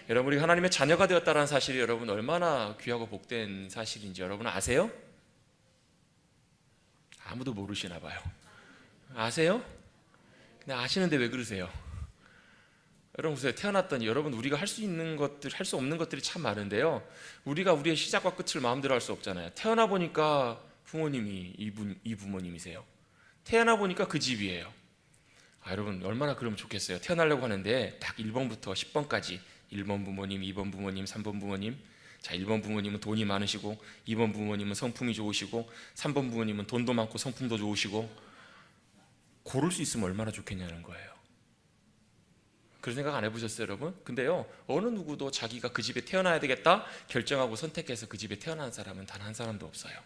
여러분, 우리가 하나님의 자녀가 되었다는 사실이 여러분 얼마나 귀하고 복된 사실인지 여러분 아세요? 아무도 모르시나 봐요. 아세요? 근데 아시는데 왜 그러세요? 여러분 보세요. 태어났더니 여러분 우리가 할 수 있는 것들, 할 수 없는 것들이 참 많은데요, 우리가 우리의 시작과 끝을 마음대로 할 수 없잖아요. 태어나 보니까 부모님이 이 부모님이세요. 태어나 보니까 그 집이에요. 여러분 얼마나 그러면 좋겠어요. 태어나려고 하는데 딱 1번부터 10번까지 1번 부모님, 2번 부모님, 3번 부모님. 자, 1번 부모님은 돈이 많으시고, 2번 부모님은 성품이 좋으시고, 3번 부모님은 돈도 많고 성품도 좋으시고. 고를 수 있으면 얼마나 좋겠냐는 거예요. 그런 생각 안 해보셨어요, 여러분? 근데요, 어느 누구도 자기가 그 집에 태어나야 되겠다 결정하고 선택해서 그 집에 태어난 사람은 단 한 사람도 없어요.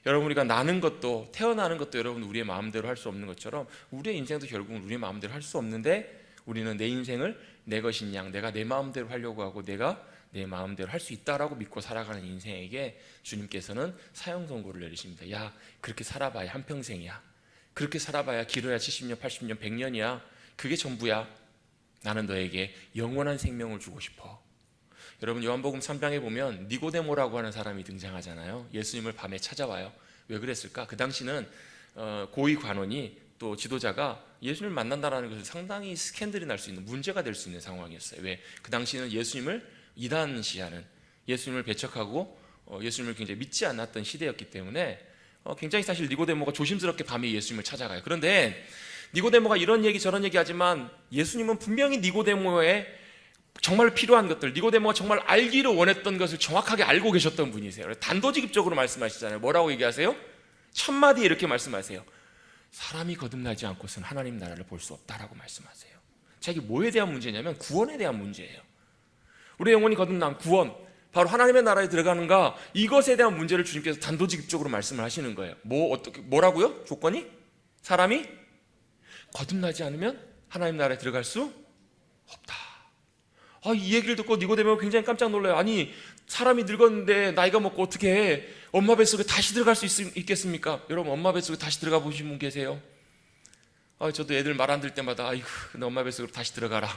여러분, 우리가 나는 것도, 태어나는 것도 여러분 우리의 마음대로 할 수 없는 것처럼 우리의 인생도 결국은 우리의 마음대로 할 수 없는데, 우리는 내 인생을 내 것인 양, 내가 내 마음대로 하려고 하고 내가 내 마음대로 할 수 있다라고 믿고 살아가는 인생에게 주님께서는 사형 선고를 내리십니다. 야, 그렇게 살아봐야 한평생이야. 그렇게 살아봐야 길어야 70년, 80년, 100년이야. 그게 전부야. 나는 너에게 영원한 생명을 주고 싶어. 여러분, 요한복음 3장에 보면 니고데모라고 하는 사람이 등장하잖아요. 예수님을 밤에 찾아와요. 왜 그랬을까? 그 당시는 고위 관원이 또 지도자가 예수님을 만난다는 것을 상당히 스캔들이 날 수 있는, 문제가 될 수 있는 상황이었어요. 왜? 그 당시는 예수님을 이단시하는, 예수님을 배척하고 예수님을 굉장히 믿지 않았던 시대였기 때문에 굉장히 사실 니고데모가 조심스럽게 밤에 예수님을 찾아가요. 그런데 니고데모가 이런 얘기 저런 얘기 하지만 예수님은 분명히 니고데모의 정말 필요한 것들, 니고데모가 정말 알기를 원했던 것을 정확하게 알고 계셨던 분이세요. 단도직입적으로 말씀하시잖아요. 뭐라고 얘기하세요? 첫 마디에 이렇게 말씀하세요. 사람이 거듭나지 않고서는 하나님 나라를 볼 수 없다라고 말씀하세요. 자, 이게 뭐에 대한 문제냐면 구원에 대한 문제예요. 우리 영혼이 거듭난 구원, 바로 하나님의 나라에 들어가는가, 이것에 대한 문제를 주님께서 단도직입적으로 말씀을 하시는 거예요. 뭐라고요? 조건이? 사람이 거듭나지 않으면 하나님 나라에 들어갈 수 없다. 이 얘기를 듣고 니고데모가 굉장히 깜짝 놀라요. 아니, 사람이 늙었는데 나이가 먹고 어떻게 해? 엄마 뱃속에 다시 들어갈 수 있겠습니까? 여러분, 엄마 뱃속에 다시 들어가 보신 분 계세요? 저도 애들 말 안 들을 때마다 아이고, 너 엄마 뱃속으로 다시 들어가라,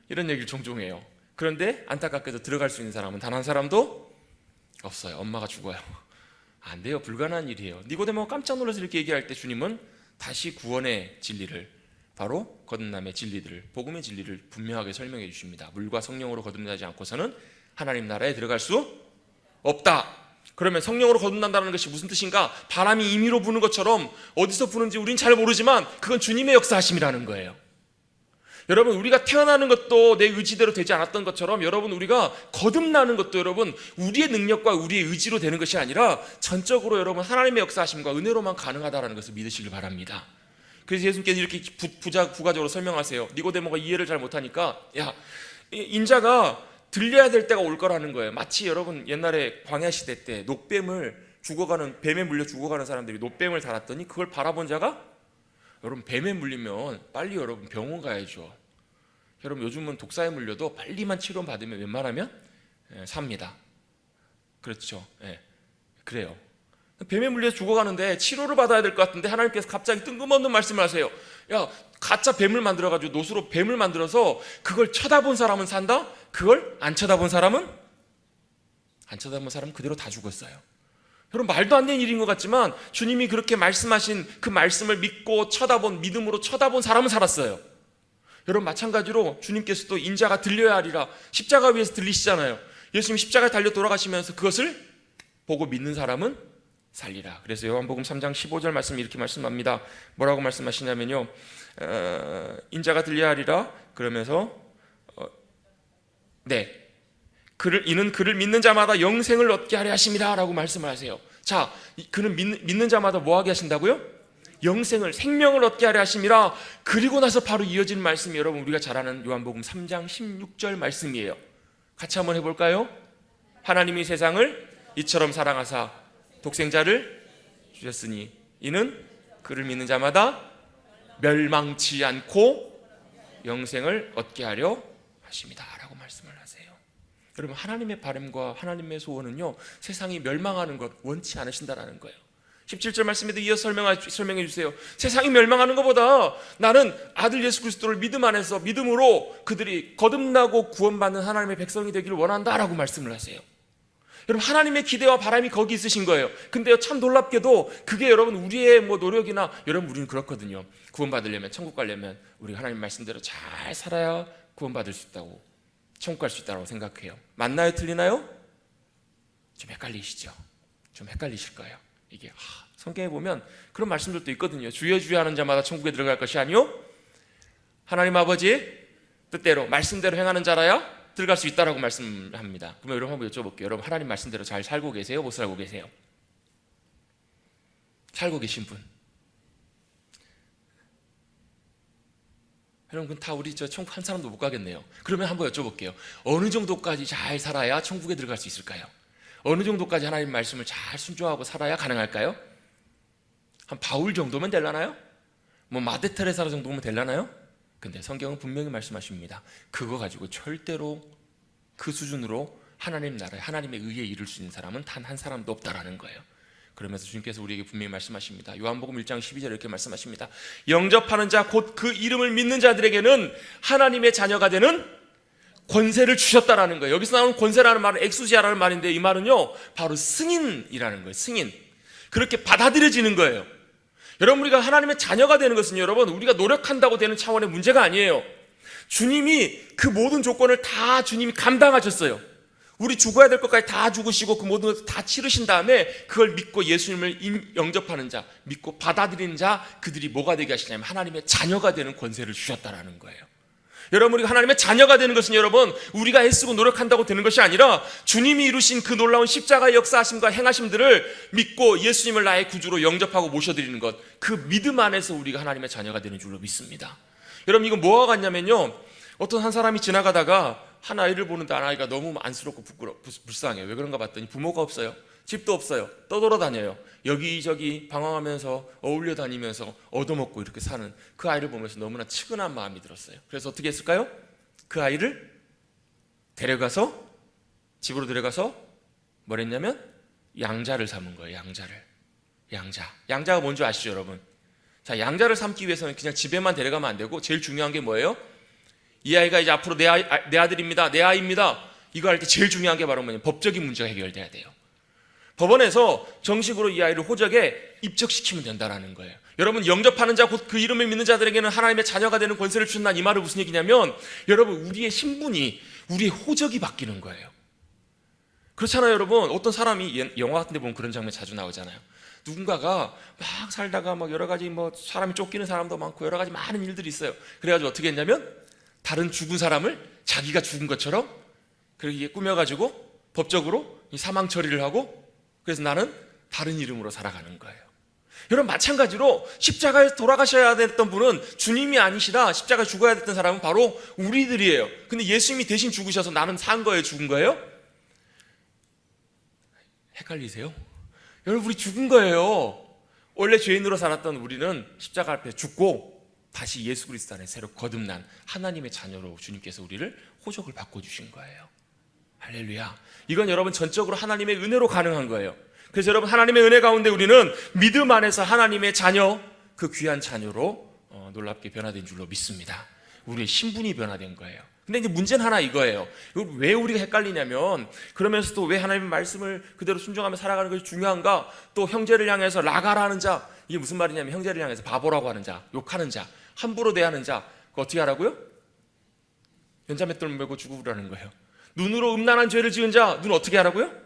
이런 얘기를 종종 해요. 그런데 안타깝게도 들어갈 수 있는 사람은 단 한 사람도 없어요. 엄마가 죽어요. 안 돼요. 불가능한 일이에요. 니고데모가 깜짝 놀라서 이렇게 얘기할 때 주님은 다시 구원의 진리를, 바로 거듭남의 진리들을, 복음의 진리를 분명하게 설명해 주십니다. 물과 성령으로 거듭나지 않고서는 하나님 나라에 들어갈 수 없다. 그러면 성령으로 거듭난다는 것이 무슨 뜻인가? 바람이 임의로 부는 것처럼 어디서 부는지 우린 잘 모르지만 그건 주님의 역사하심이라는 거예요. 여러분, 우리가 태어나는 것도 내 의지대로 되지 않았던 것처럼, 여러분, 우리가 거듭나는 것도 여러분 우리의 능력과 우리의 의지로 되는 것이 아니라 전적으로 여러분 하나님의 역사하심과 은혜로만 가능하다는 것을 믿으시길 바랍니다. 그래서 예수님께서 이렇게 부가적으로 설명하세요. 니고데모가 이해를 잘 못하니까, 야, 인자가 들려야 될 때가 올 거라는 거예요. 마치 여러분 옛날에 광야 시대 때 뱀에 물려 죽어가는 사람들이 노뱀을 달았더니 그걸 바라본 자가, 여러분, 뱀에 물리면 빨리 여러분 병원 가야죠. 여러분, 요즘은 독사에 물려도 빨리만 치료 받으면 웬만하면 삽니다. 그렇죠? 그래요. 뱀에 물려 죽어가는데 치료를 받아야 될 것 같은데 하나님께서 갑자기 뜬금없는 말씀을 하세요. 야, 가짜 뱀을 만들어가지고 노수로 뱀을 만들어서 그걸 쳐다본 사람은 산다? 그걸 안 쳐다본 사람은 그대로 다 죽었어요. 여러분, 말도 안 되는 일인 것 같지만 주님이 그렇게 말씀하신 그 말씀을 믿고 믿음으로 쳐다본 사람은 살았어요. 여러분, 마찬가지로 주님께서도 인자가 들려야 하리라, 십자가 위에서 들리시잖아요. 예수님이 십자가에 달려 돌아가시면서 그것을 보고 믿는 사람은 살리라. 그래서 요한복음 3장 15절 말씀 이렇게 말씀합니다. 뭐라고 말씀하시냐면요, 인자가 들려야 하리라 그러면서 이는 그를 믿는 자마다 영생을 얻게 하려 하심이라 라고 말씀을 하세요. 자, 그는 믿는 자마다 뭐 하게 하신다고요? 영생을, 생명을 얻게 하려 하심이라. 그리고 나서 바로 이어지는 말씀이 여러분 우리가 잘 아는 요한복음 3장 16절 말씀이에요. 같이 한번 해볼까요? 하나님이 세상을 이처럼 사랑하사 독생자를 주셨으니 이는 그를 믿는 자마다 멸망치 않고 영생을 얻게 하려 하십니다 라고 말씀을 하세요. 여러분, 하나님의 바람과 하나님의 소원은요, 세상이 멸망하는 것 원치 않으신다라는 거예요. 17절 말씀에도 이어서 설명해 주세요. 세상이 멸망하는 것보다 나는 아들 예수 그리스도를 믿음 안에서 믿음으로 그들이 거듭나고 구원받는 하나님의 백성이 되기를 원한다라고 말씀을 하세요. 여러분, 하나님의 기대와 바람이 거기 있으신 거예요. 근데요, 참 놀랍게도 그게 여러분 우리의 노력이나, 여러분 우리는 그렇거든요. 구원받으려면, 천국 가려면 우리가 하나님 말씀대로 잘 살아야 구원받을 수 있다고, 천국 갈 수 있다고 생각해요. 맞나요? 틀리나요? 좀 헷갈리시죠? 좀 헷갈리실 거예요. 이게 성경에 보면 그런 말씀들도 있거든요. 주여 주여 하는 자마다 천국에 들어갈 것이 아니요 하나님 아버지 뜻대로 말씀대로 행하는 자라야 들어갈 수 있다라고 말씀합니다. 그러면 여러분 한번 여쭤볼게요. 여러분 하나님 말씀대로 잘 살고 계세요? 못 살고 계세요? 살고 계신 분. 여러분 그건 다 우리 천국 한 사람도 못 가겠네요. 그러면 한번 여쭤볼게요. 어느 정도까지 잘 살아야 천국에 들어갈 수 있을까요? 어느 정도까지 하나님 말씀을 잘 순종하고 살아야 가능할까요? 한 바울 정도면 되려나요? 마대 테레사 정도면 되려나요? 근데 성경은 분명히 말씀하십니다. 그거 가지고 절대로 그 수준으로 하나님 나라에, 하나님의 의에 이를 수 있는 사람은 단 한 사람도 없다라는 거예요. 그러면서 주님께서 우리에게 분명히 말씀하십니다. 요한복음 1장 12절에 이렇게 말씀하십니다. 영접하는 자 곧 그 이름을 믿는 자들에게는 하나님의 자녀가 되는 권세를 주셨다라는 거예요. 여기서 나오는 권세라는 말은 엑수지아라는 말인데, 이 말은요 바로 승인이라는 거예요. 승인. 그렇게 받아들여지는 거예요. 여러분, 우리가 하나님의 자녀가 되는 것은 여러분 우리가 노력한다고 되는 차원의 문제가 아니에요. 주님이 그 모든 조건을 다 주님이 감당하셨어요. 우리 죽어야 될 것까지 다 죽으시고 그 모든 것을 다 치르신 다음에 그걸 믿고 예수님을 영접하는 자, 믿고 받아들이는 자, 그들이 뭐가 되게 하시냐면 하나님의 자녀가 되는 권세를 주셨다라는 거예요. 여러분, 우리가 하나님의 자녀가 되는 것은 여러분 우리가 애쓰고 노력한다고 되는 것이 아니라 주님이 이루신 그 놀라운 십자가의 역사하심과 행하심들을 믿고 예수님을 나의 구주로 영접하고 모셔드리는 것, 그 믿음 안에서 우리가 하나님의 자녀가 되는 줄로 믿습니다. 여러분, 이건 뭐와 같냐면요, 어떤 한 사람이 지나가다가 한 아이를 보는데 아이가 너무 안쓰럽고 불쌍해요. 왜 그런가 봤더니 부모가 없어요. 집도 없어요. 떠돌아다녀요. 여기저기 방황하면서 어울려 다니면서 얻어먹고 이렇게 사는 그 아이를 보면서 너무나 측은한 마음이 들었어요. 그래서 어떻게 했을까요? 그 아이를 데려가서, 집으로 데려가서 뭘 했냐면 양자를 삼은 거예요. 양자가 뭔지 아시죠, 여러분? 자, 양자를 삼기 위해서는 그냥 집에만 데려가면 안 되고 제일 중요한 게 뭐예요? 이 아이가 이제 앞으로 내 아들입니다, 내 아이입니다, 이거 할 때 제일 중요한 게 바로 뭐냐면 법적인 문제가 해결돼야 돼요. 법원에서 정식으로 이 아이를 호적에 입적시키면 된다라는 거예요. 여러분, 영접하는 자 곧 그 이름을 믿는 자들에게는 하나님의 자녀가 되는 권세를 주신다는 이 말은 무슨 얘기냐면 여러분 우리의 신분이, 우리의 호적이 바뀌는 거예요. 그렇잖아요, 여러분. 어떤 사람이 영화 같은 데 보면 그런 장면 자주 나오잖아요. 누군가가 막 살다가 막 여러 가지 사람이 쫓기는 사람도 많고 여러 가지 많은 일들이 있어요. 그래가지고 어떻게 했냐면 다른 죽은 사람을 자기가 죽은 것처럼 그렇게 꾸며가지고 법적으로 사망 처리를 하고, 그래서 나는 다른 이름으로 살아가는 거예요. 여러분, 마찬가지로 십자가에 돌아가셔야 됐던 분은 주님이 아니시라 십자가에 죽어야 됐던 사람은 바로 우리들이에요. 근데 예수님이 대신 죽으셔서 나는 산 거예요, 죽은 거예요? 헷갈리세요? 여러분, 우리 죽은 거예요. 원래 죄인으로 살았던 우리는 십자가 앞에 죽고 다시 예수 그리스도 안에 새로 거듭난 하나님의 자녀로 주님께서 우리를 호적을 바꿔주신 거예요. 할렐루야. 이건 여러분 전적으로 하나님의 은혜로 가능한 거예요. 그래서 여러분, 하나님의 은혜 가운데 우리는 믿음 안에서 하나님의 자녀, 그 귀한 자녀로 놀랍게 변화된 줄로 믿습니다. 우리의 신분이 변화된 거예요. 근데 이제 문제는 하나 이거예요. 왜 우리가 헷갈리냐면, 그러면서도 왜 하나님의 말씀을 그대로 순종하며 살아가는 것이 중요한가? 또 형제를 향해서 라가라는 자, 이게 무슨 말이냐면 형제를 향해서 바보라고 하는 자, 욕하는 자, 함부로 대하는 자, 그거 어떻게 하라고요? 연자맷돌 메고 죽으라는 거예요. 눈으로 음란한 죄를 지은 자, 눈 어떻게 하라고요?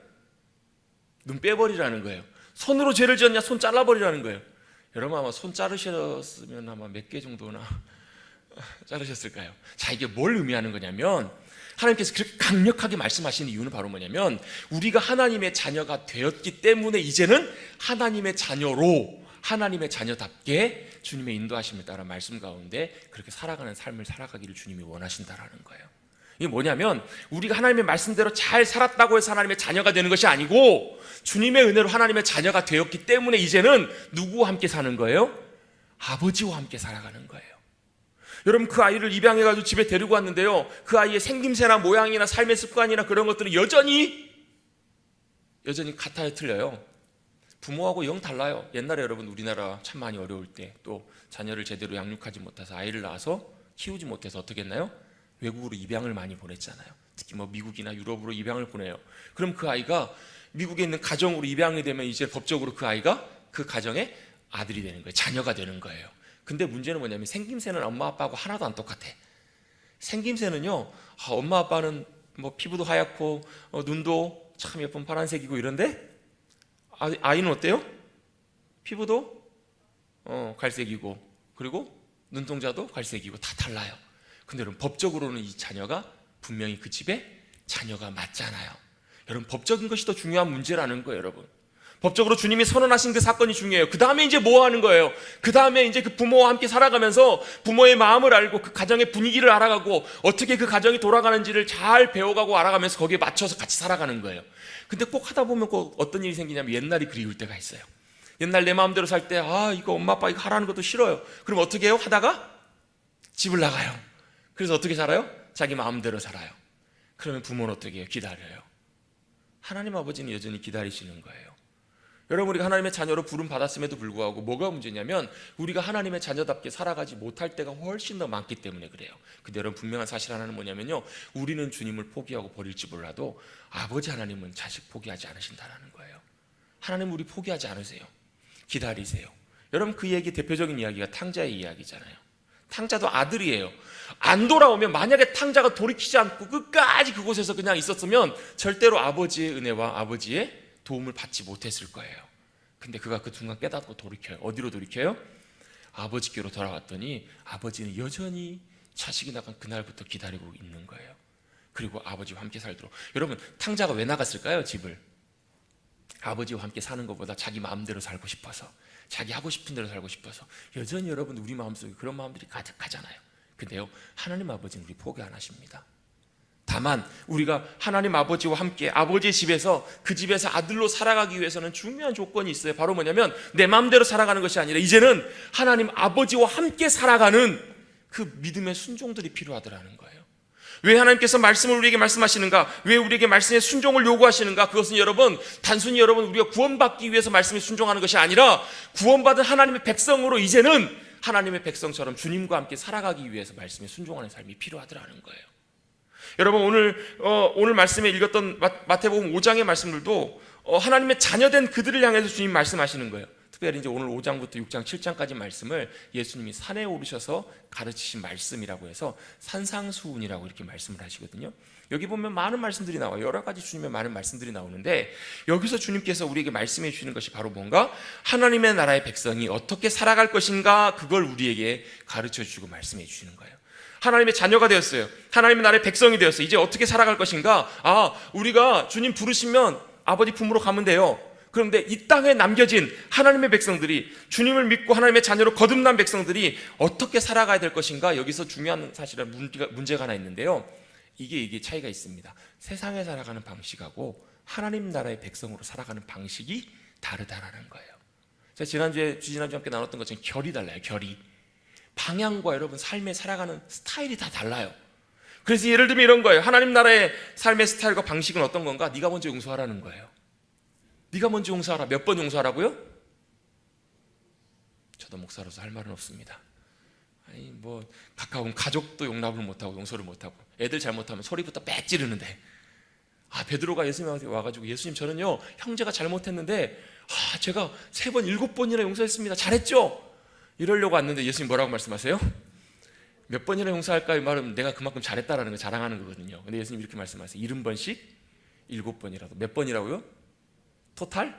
눈 빼버리라는 거예요. 손으로 죄를 지었냐? 손 잘라버리라는 거예요. 여러분, 아마 손 자르셨으면 아마 몇 개 정도나 자르셨을까요? 자, 이게 뭘 의미하는 거냐면, 하나님께서 그렇게 강력하게 말씀하시는 이유는 바로 뭐냐면, 우리가 하나님의 자녀가 되었기 때문에 이제는 하나님의 자녀로, 하나님의 자녀답게 주님의 인도하심을 따라 말씀 가운데 그렇게 살아가는 삶을 살아가기를 주님이 원하신다라는 거예요. 이게 뭐냐면, 우리가 하나님의 말씀대로 잘 살았다고 해서 하나님의 자녀가 되는 것이 아니고, 주님의 은혜로 하나님의 자녀가 되었기 때문에 이제는 누구와 함께 사는 거예요? 아버지와 함께 살아가는 거예요. 여러분, 그 아이를 입양해가지고 집에 데리고 왔는데요, 그 아이의 생김새나 모양이나 삶의 습관이나 그런 것들은 여전히 같아요, 틀려요? 부모하고 영 달라요. 옛날에 여러분 우리나라 참 많이 어려울 때 또 자녀를 제대로 양육하지 못해서 아이를 낳아서 키우지 못해서 어떻게 했나요? 외국으로 입양을 많이 보냈잖아요. 특히 뭐 미국이나 유럽으로 입양을 보내요. 그럼 그 아이가 미국에 있는 가정으로 입양이 되면 이제 법적으로 그 아이가 그 가정의 아들이 되는 거예요. 자녀가 되는 거예요. 근데 문제는 뭐냐면 생김새는 엄마 아빠하고 하나도 안 똑같아. 생김새는요, 엄마 아빠는 뭐 피부도 하얗고 눈도 참 예쁜 파란색이고 이런데 아이는 어때요? 피부도 갈색이고 그리고 눈동자도 갈색이고 다 달라요. 근데 여러분 법적으로는 이 자녀가 분명히 그 집의 자녀가 맞잖아요. 여러분 법적인 것이 더 중요한 문제라는 거예요. 여러분 법적으로 주님이 선언하신 그 사건이 중요해요. 그 다음에 이제 뭐 하는 거예요? 그 다음에 이제 그 부모와 함께 살아가면서 부모의 마음을 알고 그 가정의 분위기를 알아가고 어떻게 그 가정이 돌아가는지를 잘 배워가고 알아가면서 거기에 맞춰서 같이 살아가는 거예요. 근데 꼭 하다 보면 꼭 어떤 일이 생기냐면 옛날이 그리울 때가 있어요. 옛날 내 마음대로 살 때 이거 엄마 아빠 이거 하라는 것도 싫어요. 그럼 어떻게 해요? 하다가 집을 나가요. 그래서 어떻게 살아요? 자기 마음대로 살아요. 그러면 부모는 어떻게 해요? 기다려요. 하나님 아버지는 여전히 기다리시는 거예요. 여러분 우리가 하나님의 자녀로 부름 받았음에도 불구하고 뭐가 문제냐면 우리가 하나님의 자녀답게 살아가지 못할 때가 훨씬 더 많기 때문에 그래요. 근데 여러분 분명한 사실 하나는 뭐냐면요, 우리는 주님을 포기하고 버릴지 몰라도 아버지 하나님은 자식 포기하지 않으신다는 거예요. 하나님 우리 포기하지 않으세요. 기다리세요. 여러분 그 얘기 대표적인 이야기가 탕자의 이야기잖아요. 탕자도 아들이에요. 안 돌아오면 만약에 탕자가 돌이키지 않고 끝까지 그곳에서 그냥 있었으면 절대로 아버지의 은혜와 아버지의 도움을 받지 못했을 거예요. 근데 그가 그 순간 깨닫고 돌이켜요. 어디로 돌이켜요? 아버지께로 돌아왔더니 아버지는 여전히 자식이 나간 그날부터 기다리고 있는 거예요. 그리고 아버지와 함께 살도록. 여러분 탕자가 왜 나갔을까요? 집을. 아버지와 함께 사는 것보다 자기 마음대로 살고 싶어서, 자기 하고 싶은 대로 살고 싶어서. 여전히 여러분 우리 마음속에 그런 마음들이 가득하잖아요. 근데요 하나님 아버지는 우리 포기 안 하십니다. 다만 우리가 하나님 아버지와 함께 아버지의 집에서 그 집에서 아들로 살아가기 위해서는 중요한 조건이 있어요. 바로 뭐냐면 내 마음대로 살아가는 것이 아니라 이제는 하나님 아버지와 함께 살아가는 그 믿음의 순종들이 필요하더라는 거예요. 왜 하나님께서 말씀을 우리에게 말씀하시는가? 왜 우리에게 말씀의 순종을 요구하시는가? 그것은 여러분 단순히 여러분 우리가 구원받기 위해서 말씀에 순종하는 것이 아니라 구원받은 하나님의 백성으로 이제는 하나님의 백성처럼 주님과 함께 살아가기 위해서 말씀에 순종하는 삶이 필요하더라는 거예요. 여러분 오늘 말씀에 읽었던 마태복음 5장의 말씀들도 하나님의 자녀된 그들을 향해서 주님 말씀하시는 거예요. 특별히 이제 오늘 5장부터 6장 7장까지 말씀을 예수님이 산에 오르셔서 가르치신 말씀이라고 해서 산상수훈이라고 이렇게 말씀을 하시거든요. 여기 보면 많은 말씀들이 나와요. 여러 가지 주님의 많은 말씀들이 나오는데 여기서 주님께서 우리에게 말씀해 주시는 것이 바로 뭔가 하나님의 나라의 백성이 어떻게 살아갈 것인가, 그걸 우리에게 가르쳐 주시고 말씀해 주시는 거예요. 하나님의 자녀가 되었어요. 하나님의 나라의 백성이 되었어요. 이제 어떻게 살아갈 것인가? 우리가 주님 부르시면 아버지 품으로 가면 돼요. 그런데 이 땅에 남겨진 하나님의 백성들이, 주님을 믿고 하나님의 자녀로 거듭난 백성들이 어떻게 살아가야 될 것인가? 여기서 중요한 사실은 문제가 하나 있는데요. 이게 차이가 있습니다. 세상에 살아가는 방식하고 하나님 나라의 백성으로 살아가는 방식이 다르다라는 거예요. 제가 지지난주에 함께 나눴던 것처럼 결이 달라요. 결이. 방향과 여러분 삶에 살아가는 스타일이 다 달라요. 그래서 예를 들면 이런 거예요. 하나님 나라의 삶의 스타일과 방식은 어떤 건가? 네가 먼저 용서하라는 거예요. 네가 먼저 용서하라. 몇 번 용서하라고요? 저도 목사로서 할 말은 없습니다. 아니 뭐 가까운 가족도 용납을 못하고 용서를 못하고 애들 잘못하면 소리부터 빽 지르는데 베드로가 예수님한테 와가지고 예수님 저는요 형제가 잘못했는데 제가 3번 7번이나 용서했습니다. 잘했죠? 이러려고 왔는데 예수님 뭐라고 말씀하세요? 몇 번이나 용서할까? 이 말은 내가 그만큼 잘했다라는 거 자랑하는 거거든요. 근데 예수님 이렇게 말씀하세요. 70번씩 7번이라도. 몇 번이라고요? 토탈?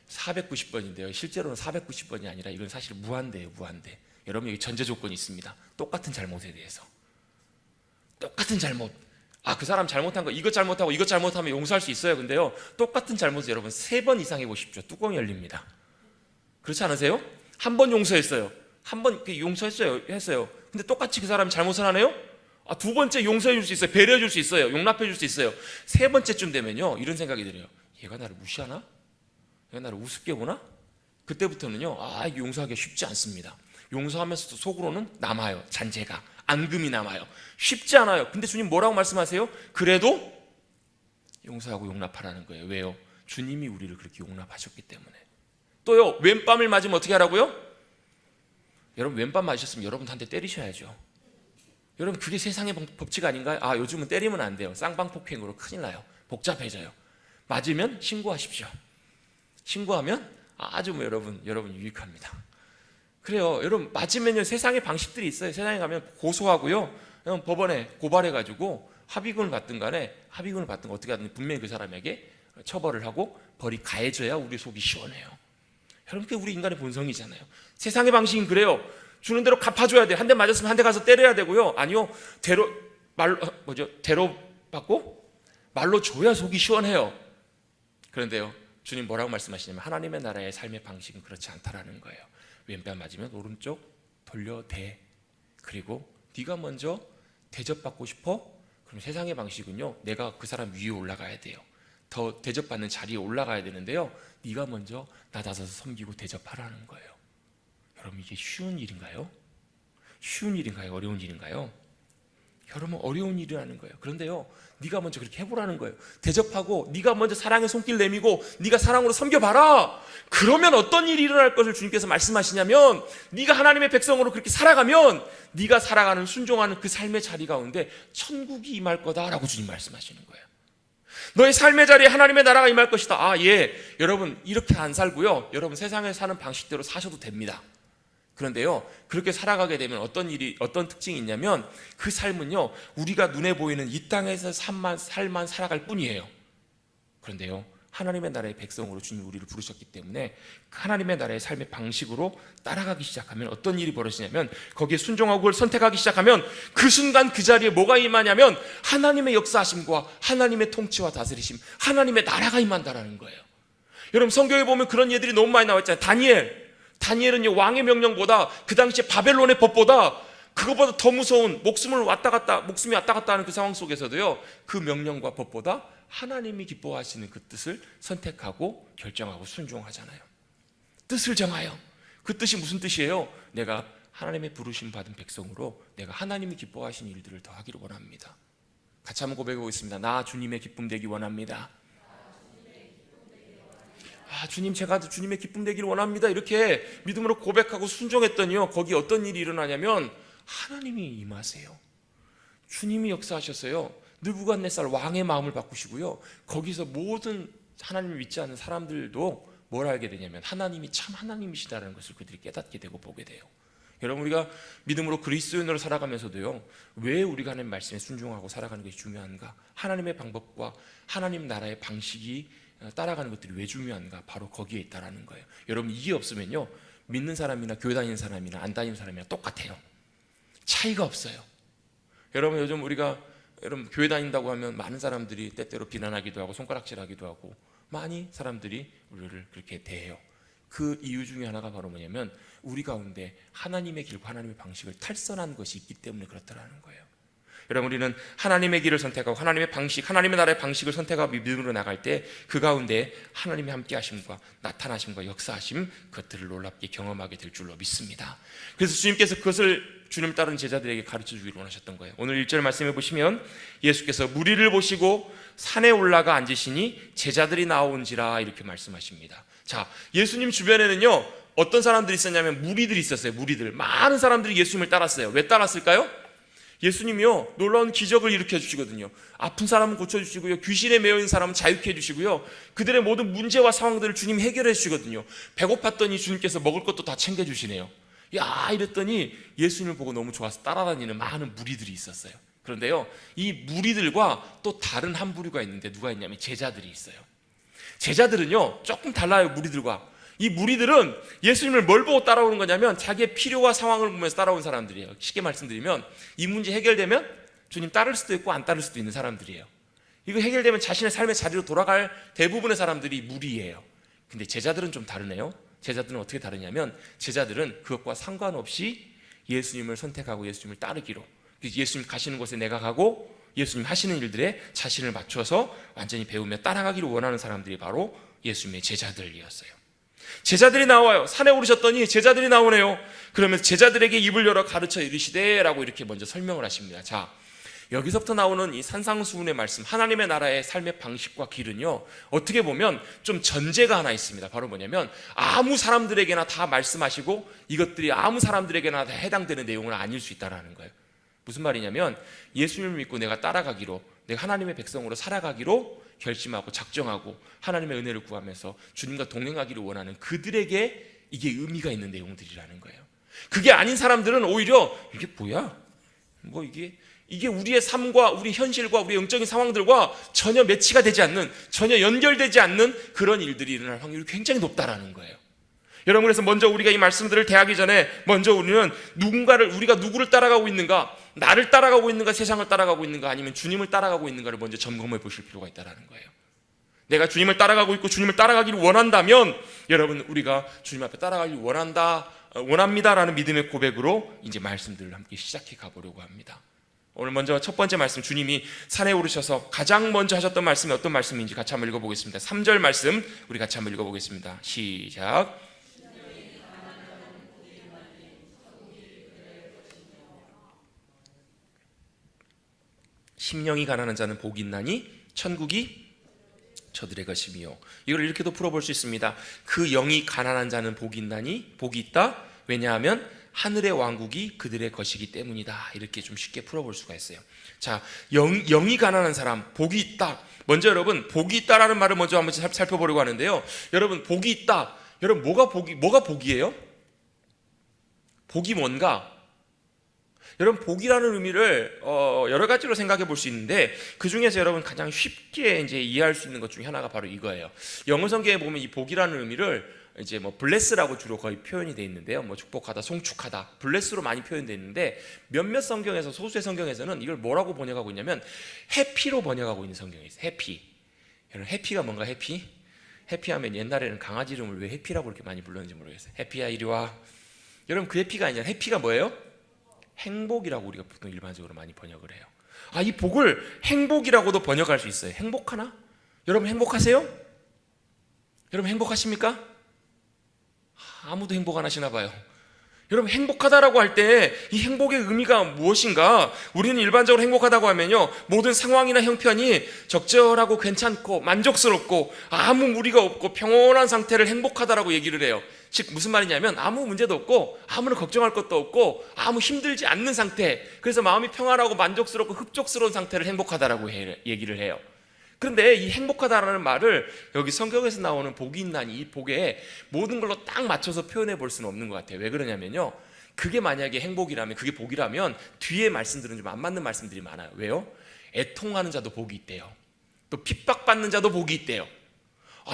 490번인데요 실제로는 490번이 아니라 이건 사실 무한대예요. 무한대. 여러분 여기 전제 조건이 있습니다. 똑같은 잘못에 대해서 똑같은 잘못, 그 사람 잘못한 거 이것 잘못하고 이것 잘못하면 용서할 수 있어요. 근데요 똑같은 잘못을 여러분 3번 이상 해보십시오. 뚜껑이 열립니다. 그렇지 않으세요? 한 번 용서했어요. 한 번 했어요. 근데 똑같이 그 사람이 잘못을 하네요? 2번째 용서해 줄 수 있어요. 배려해 줄 수 있어요. 용납해 줄 수 있어요. 3번째쯤 되면요 이런 생각이 들어요. 얘가 나를 무시하나? 얘가 나를 우습게 보나? 그때부터는요 이게 용서하기가 쉽지 않습니다. 용서하면서도 속으로는 남아요. 잔재가, 앙금이 남아요. 쉽지 않아요. 근데 주님 뭐라고 말씀하세요? 그래도 용서하고 용납하라는 거예요. 왜요? 주님이 우리를 그렇게 용납하셨기 때문에. 또요, 왼밤을 맞으면 어떻게 하라고요? 여러분, 왼밤 맞으셨으면 여러분도 한 대 때리셔야죠. 여러분, 그게 세상의 법칙 아닌가요? 요즘은 때리면 안 돼요. 쌍방폭행으로 큰일 나요. 복잡해져요. 맞으면 신고하십시오. 신고하면 아주 여러분 유익합니다. 그래요. 여러분, 맞으면요, 세상의 방식들이 있어요. 세상에 가면 고소하고요, 법원에 고발해가지고 합의금을 받든 간에, 합의금을 받든 어떻게 하든 분명히 그 사람에게 처벌을 하고 벌이 가해져야 우리 속이 시원해요. 여러분, 그게 우리 인간의 본성이잖아요. 세상의 방식은 그래요. 주는 대로 갚아줘야 돼. 한 대 맞았으면 한 대 가서 때려야 되고요. 아니요, 대로 받고 말로 줘야 속이 시원해요. 그런데요, 주님 뭐라고 말씀하시냐면 하나님의 나라의 삶의 방식은 그렇지 않다라는 거예요. 왼뺨 맞으면 오른쪽 돌려대. 그리고 네가 먼저 대접받고 싶어? 그럼 세상의 방식은요, 내가 그 사람 위에 올라가야 돼요. 더 대접받는 자리에 올라가야 되는데요, 네가 먼저 나다서서 섬기고 대접하라는 거예요. 여러분, 이게 쉬운 일인가요? 쉬운 일인가요? 어려운 일인가요? 여러분, 어려운 일이라는 거예요. 그런데요, 네가 먼저 그렇게 해보라는 거예요. 대접하고 네가 먼저 사랑의 손길 내밀고 네가 사랑으로 섬겨봐라. 그러면 어떤 일이 일어날 것을 주님께서 말씀하시냐면, 네가 하나님의 백성으로 그렇게 살아가면 네가 살아가는 순종하는 그 삶의 자리 가운데 천국이 임할 거다라고 주님 말씀하시는 거예요. 너의 삶의 자리에 하나님의 나라가 임할 것이다. 여러분, 이렇게 안 살고요, 여러분 세상에 사는 방식대로 사셔도 됩니다. 그런데요, 그렇게 살아가게 되면 어떤 특징이 있냐면, 그 삶은요, 우리가 눈에 보이는 이 땅에서 삶만 살아갈 뿐이에요. 그런데요, 하나님의 나라의 백성으로 주님 우리를 부르셨기 때문에 하나님의 나라의 삶의 방식으로 따라가기 시작하면 어떤 일이 벌어지냐면, 거기에 순종하고 그걸 선택하기 시작하면 그 순간 그 자리에 뭐가 임하냐면 하나님의 역사하심과 하나님의 통치와 다스리심, 하나님의 나라가 임한다라는 거예요. 여러분, 성경에 보면 그런 예들이 너무 많이 나와 있잖아요. 다니엘은요, 왕의 명령보다, 그 당시에 바벨론의 법보다, 그것보다 더 무서운 목숨이 왔다 갔다 하는 그 상황 속에서도요, 그 명령과 법보다 하나님이 기뻐하시는 그 뜻을 선택하고 결정하고 순종하잖아요. 뜻을 정하여. 그 뜻이 무슨 뜻이에요? 내가 하나님의 부르심 받은 백성으로 내가 하나님이 기뻐하시는 일들을 더 하기를 원합니다. 같이 한번 고백해 보겠습니다. 나 주님의 기쁨 되기 원합니다. 주님, 제가 주님의 기쁨 되기를 원합니다. 이렇게 믿음으로 고백하고 순종했더니요, 거기 어떤 일이 일어나냐면 하나님이 임하세요. 주님이 역사하셨어요. 느부갓네살 왕의 마음을 바꾸시고요, 거기서 모든 하나님을 믿지 않는 사람들도 뭘 알게 되냐면 하나님이 참 하나님이시다는 것을 그들이 깨닫게 되고 보게 돼요. 여러분, 우리가 믿음으로 그리스도인으로 살아가면서도요, 왜 우리가 하나님 말씀에 순종하고 살아가는 것이 중요한가? 하나님의 방법과 하나님 나라의 방식이 따라가는 것들이 왜 중요한가? 바로 거기에 있다라는 거예요. 여러분, 이게 없으면요, 믿는 사람이나 교회 다니는 사람이나 안 다니는 사람이나 똑같아요. 차이가 없어요. 여러분, 요즘 우리가 교회 다닌다고 하면 많은 사람들이 때때로 비난하기도 하고 손가락질하기도 하고 많이 사람들이 우리를 그렇게 대해요. 그 이유 중에 하나가 바로 뭐냐면 우리 가운데 하나님의 길과 하나님의 방식을 탈선한 것이 있기 때문에 그렇다라는 거예요. 여러분, 우리는 하나님의 길을 선택하고 하나님의 방식, 하나님의 나라의 방식을 선택하고 믿음으로 나갈 때 그 가운데 하나님의 함께 하심과 나타나심과 역사하심, 그것들을 놀랍게 경험하게 될 줄로 믿습니다. 그래서 주님께서 그것을 주님 따르는 제자들에게 가르쳐 주기를 원하셨던 거예요. 오늘 1절 말씀해 보시면 예수께서 무리를 보시고 산에 올라가 앉으시니 제자들이 나온지라 이렇게 말씀하십니다. 자, 예수님 주변에는요, 어떤 사람들이 있었냐면 무리들이 있었어요. 무리들, 많은 사람들이 예수님을 따랐어요. 왜 따랐을까요? 예수님이요, 놀라운 기적을 일으켜 주시거든요. 아픈 사람은 고쳐주시고요, 귀신에 매여있는 사람은 자유케 해주시고요, 그들의 모든 문제와 상황들을 주님이 해결해 주시거든요. 배고팠더니 주님께서 먹을 것도 다 챙겨주시네요. 이랬더니 예수님을 보고 너무 좋아서 따라다니는 많은 무리들이 있었어요. 그런데요, 이 무리들과 또 다른 한 부류가 있는데 누가 있냐면 제자들이 있어요. 제자들은요, 조금 달라요. 무리들과. 이 무리들은 예수님을 뭘 보고 따라오는 거냐면 자기의 필요와 상황을 보면서 따라온 사람들이에요. 쉽게 말씀드리면 이 문제 해결되면 주님 따를 수도 있고 안 따를 수도 있는 사람들이에요. 이거 해결되면 자신의 삶의 자리로 돌아갈 대부분의 사람들이 무리예요. 근데 제자들은 좀 다르네요. 제자들은 어떻게 다르냐면 제자들은 그것과 상관없이 예수님을 선택하고 예수님을 따르기로, 예수님 가시는 곳에 내가 가고 예수님 하시는 일들에 자신을 맞춰서 완전히 배우며 따라가기를 원하는 사람들이 바로 예수님의 제자들이었어요. 제자들이 나와요. 산에 오르셨더니 제자들이 나오네요. 그러면 제자들에게 입을 열어 가르쳐 이르시되 라고 이렇게 먼저 설명을 하십니다. 자, 여기서부터 나오는 이 산상수훈의 말씀, 하나님의 나라의 삶의 방식과 길은요, 어떻게 보면 좀 전제가 하나 있습니다. 바로 뭐냐면 아무 사람들에게나 다 말씀하시고 이것들이 아무 사람들에게나 다 해당되는 내용은 아닐 수 있다는 거예요. 무슨 말이냐면 예수님을 믿고 내가 따라가기로, 내가 하나님의 백성으로 살아가기로 결심하고 작정하고 하나님의 은혜를 구하면서 주님과 동행하기를 원하는 그들에게 이게 의미가 있는 내용들이라는 거예요. 그게 아닌 사람들은 오히려 이게 뭐야? 뭐 이게 우리의 삶과 우리 현실과 우리 영적인 상황들과 전혀 매치가 되지 않는, 전혀 연결되지 않는 그런 일들이 일어날 확률이 굉장히 높다라는 거예요. 여러분, 그래서 먼저 우리가 이 말씀들을 대하기 전에 먼저 우리는 우리가 누구를 따라가고 있는가, 나를 따라가고 있는가, 세상을 따라가고 있는가, 아니면 주님을 따라가고 있는가를 먼저 점검해 보실 필요가 있다는 거예요. 내가 주님을 따라가고 있고 주님을 따라가기를 원한다면 여러분, 우리가 주님 앞에 따라가기를 원합니다라는 믿음의 고백으로 이제 말씀들을 함께 시작해 가보려고 합니다. 오늘 먼저 첫 번째 말씀, 주님이 산에 오르셔서 가장 먼저 하셨던 말씀이 어떤 말씀인지 같이 한번 읽어보겠습니다. 3절 말씀 우리 같이 한번 읽어보겠습니다. 시작. 심령이 가난한 자는 복이 있나니 천국이 저들의 것이며, 이걸 이렇게도 풀어볼 수 있습니다. 그 영이 가난한 자는 복이 있나니 복이 있다. 왜냐하면 하늘의 왕국이 그들의 것이기 때문이다. 이렇게 좀 쉽게 풀어볼 수가 있어요. 자, 영이 가난한 사람, 복이 있다. 먼저 여러분, 복이 있다라는 말을 먼저 한번 살펴보려고 하는데요. 여러분, 복이 있다. 여러분, 뭐가 복이에요? 복이 뭔가? 여러분, 복이라는 의미를 여러 가지로 생각해 볼 수 있는데, 그 중에서 여러분 가장 쉽게 이제 이해할 수 있는 것 중에 하나가 바로 이거예요. 영어 성경에 보면 이 복이라는 의미를 이제 bless라고 주로 거의 표현이 되어 있는데요. 축복하다, 송축하다, bless로 많이 표현되어 있는데, 몇몇 성경에서, 소수의 성경에서는 이걸 뭐라고 번역하고 있냐면 해피로 번역하고 있는 성경이 있어요. 해피. 여러분, 해피가 뭔가 해피? 해피하면 옛날에는 강아지 이름을 왜 해피라고 이렇게 많이 불렀는지 모르겠어요. 해피야 이리 와. 여러분, 그 해피가 아니라 해피가 뭐예요? 행복이라고 우리가 보통 일반적으로 많이 번역을 해요. 이 복을 행복이라고도 번역할 수 있어요. 행복하나? 여러분, 행복하세요? 여러분, 행복하십니까? 아무도 행복 안 하시나 봐요. 여러분, 행복하다라고 할 때 이 행복의 의미가 무엇인가? 우리는 일반적으로 행복하다고 하면요, 모든 상황이나 형편이 적절하고 괜찮고 만족스럽고 아무 무리가 없고 평온한 상태를 행복하다라고 얘기를 해요. 즉 무슨 말이냐면 아무 문제도 없고 아무런 걱정할 것도 없고 아무 힘들지 않는 상태, 그래서 마음이 평안하고 만족스럽고 흡족스러운 상태를 행복하다라고 얘기를 해요. 그런데 이 행복하다라는 말을 여기 성경에서 나오는 복이 있나니, 이 복에 모든 걸로 딱 맞춰서 표현해 볼 수는 없는 것 같아요. 왜 그러냐면요, 그게 만약에 행복이라면, 그게 복이라면 뒤에 말씀들은 좀 안 맞는 말씀들이 많아요. 왜요? 애통하는 자도 복이 있대요. 또 핍박받는 자도 복이 있대요.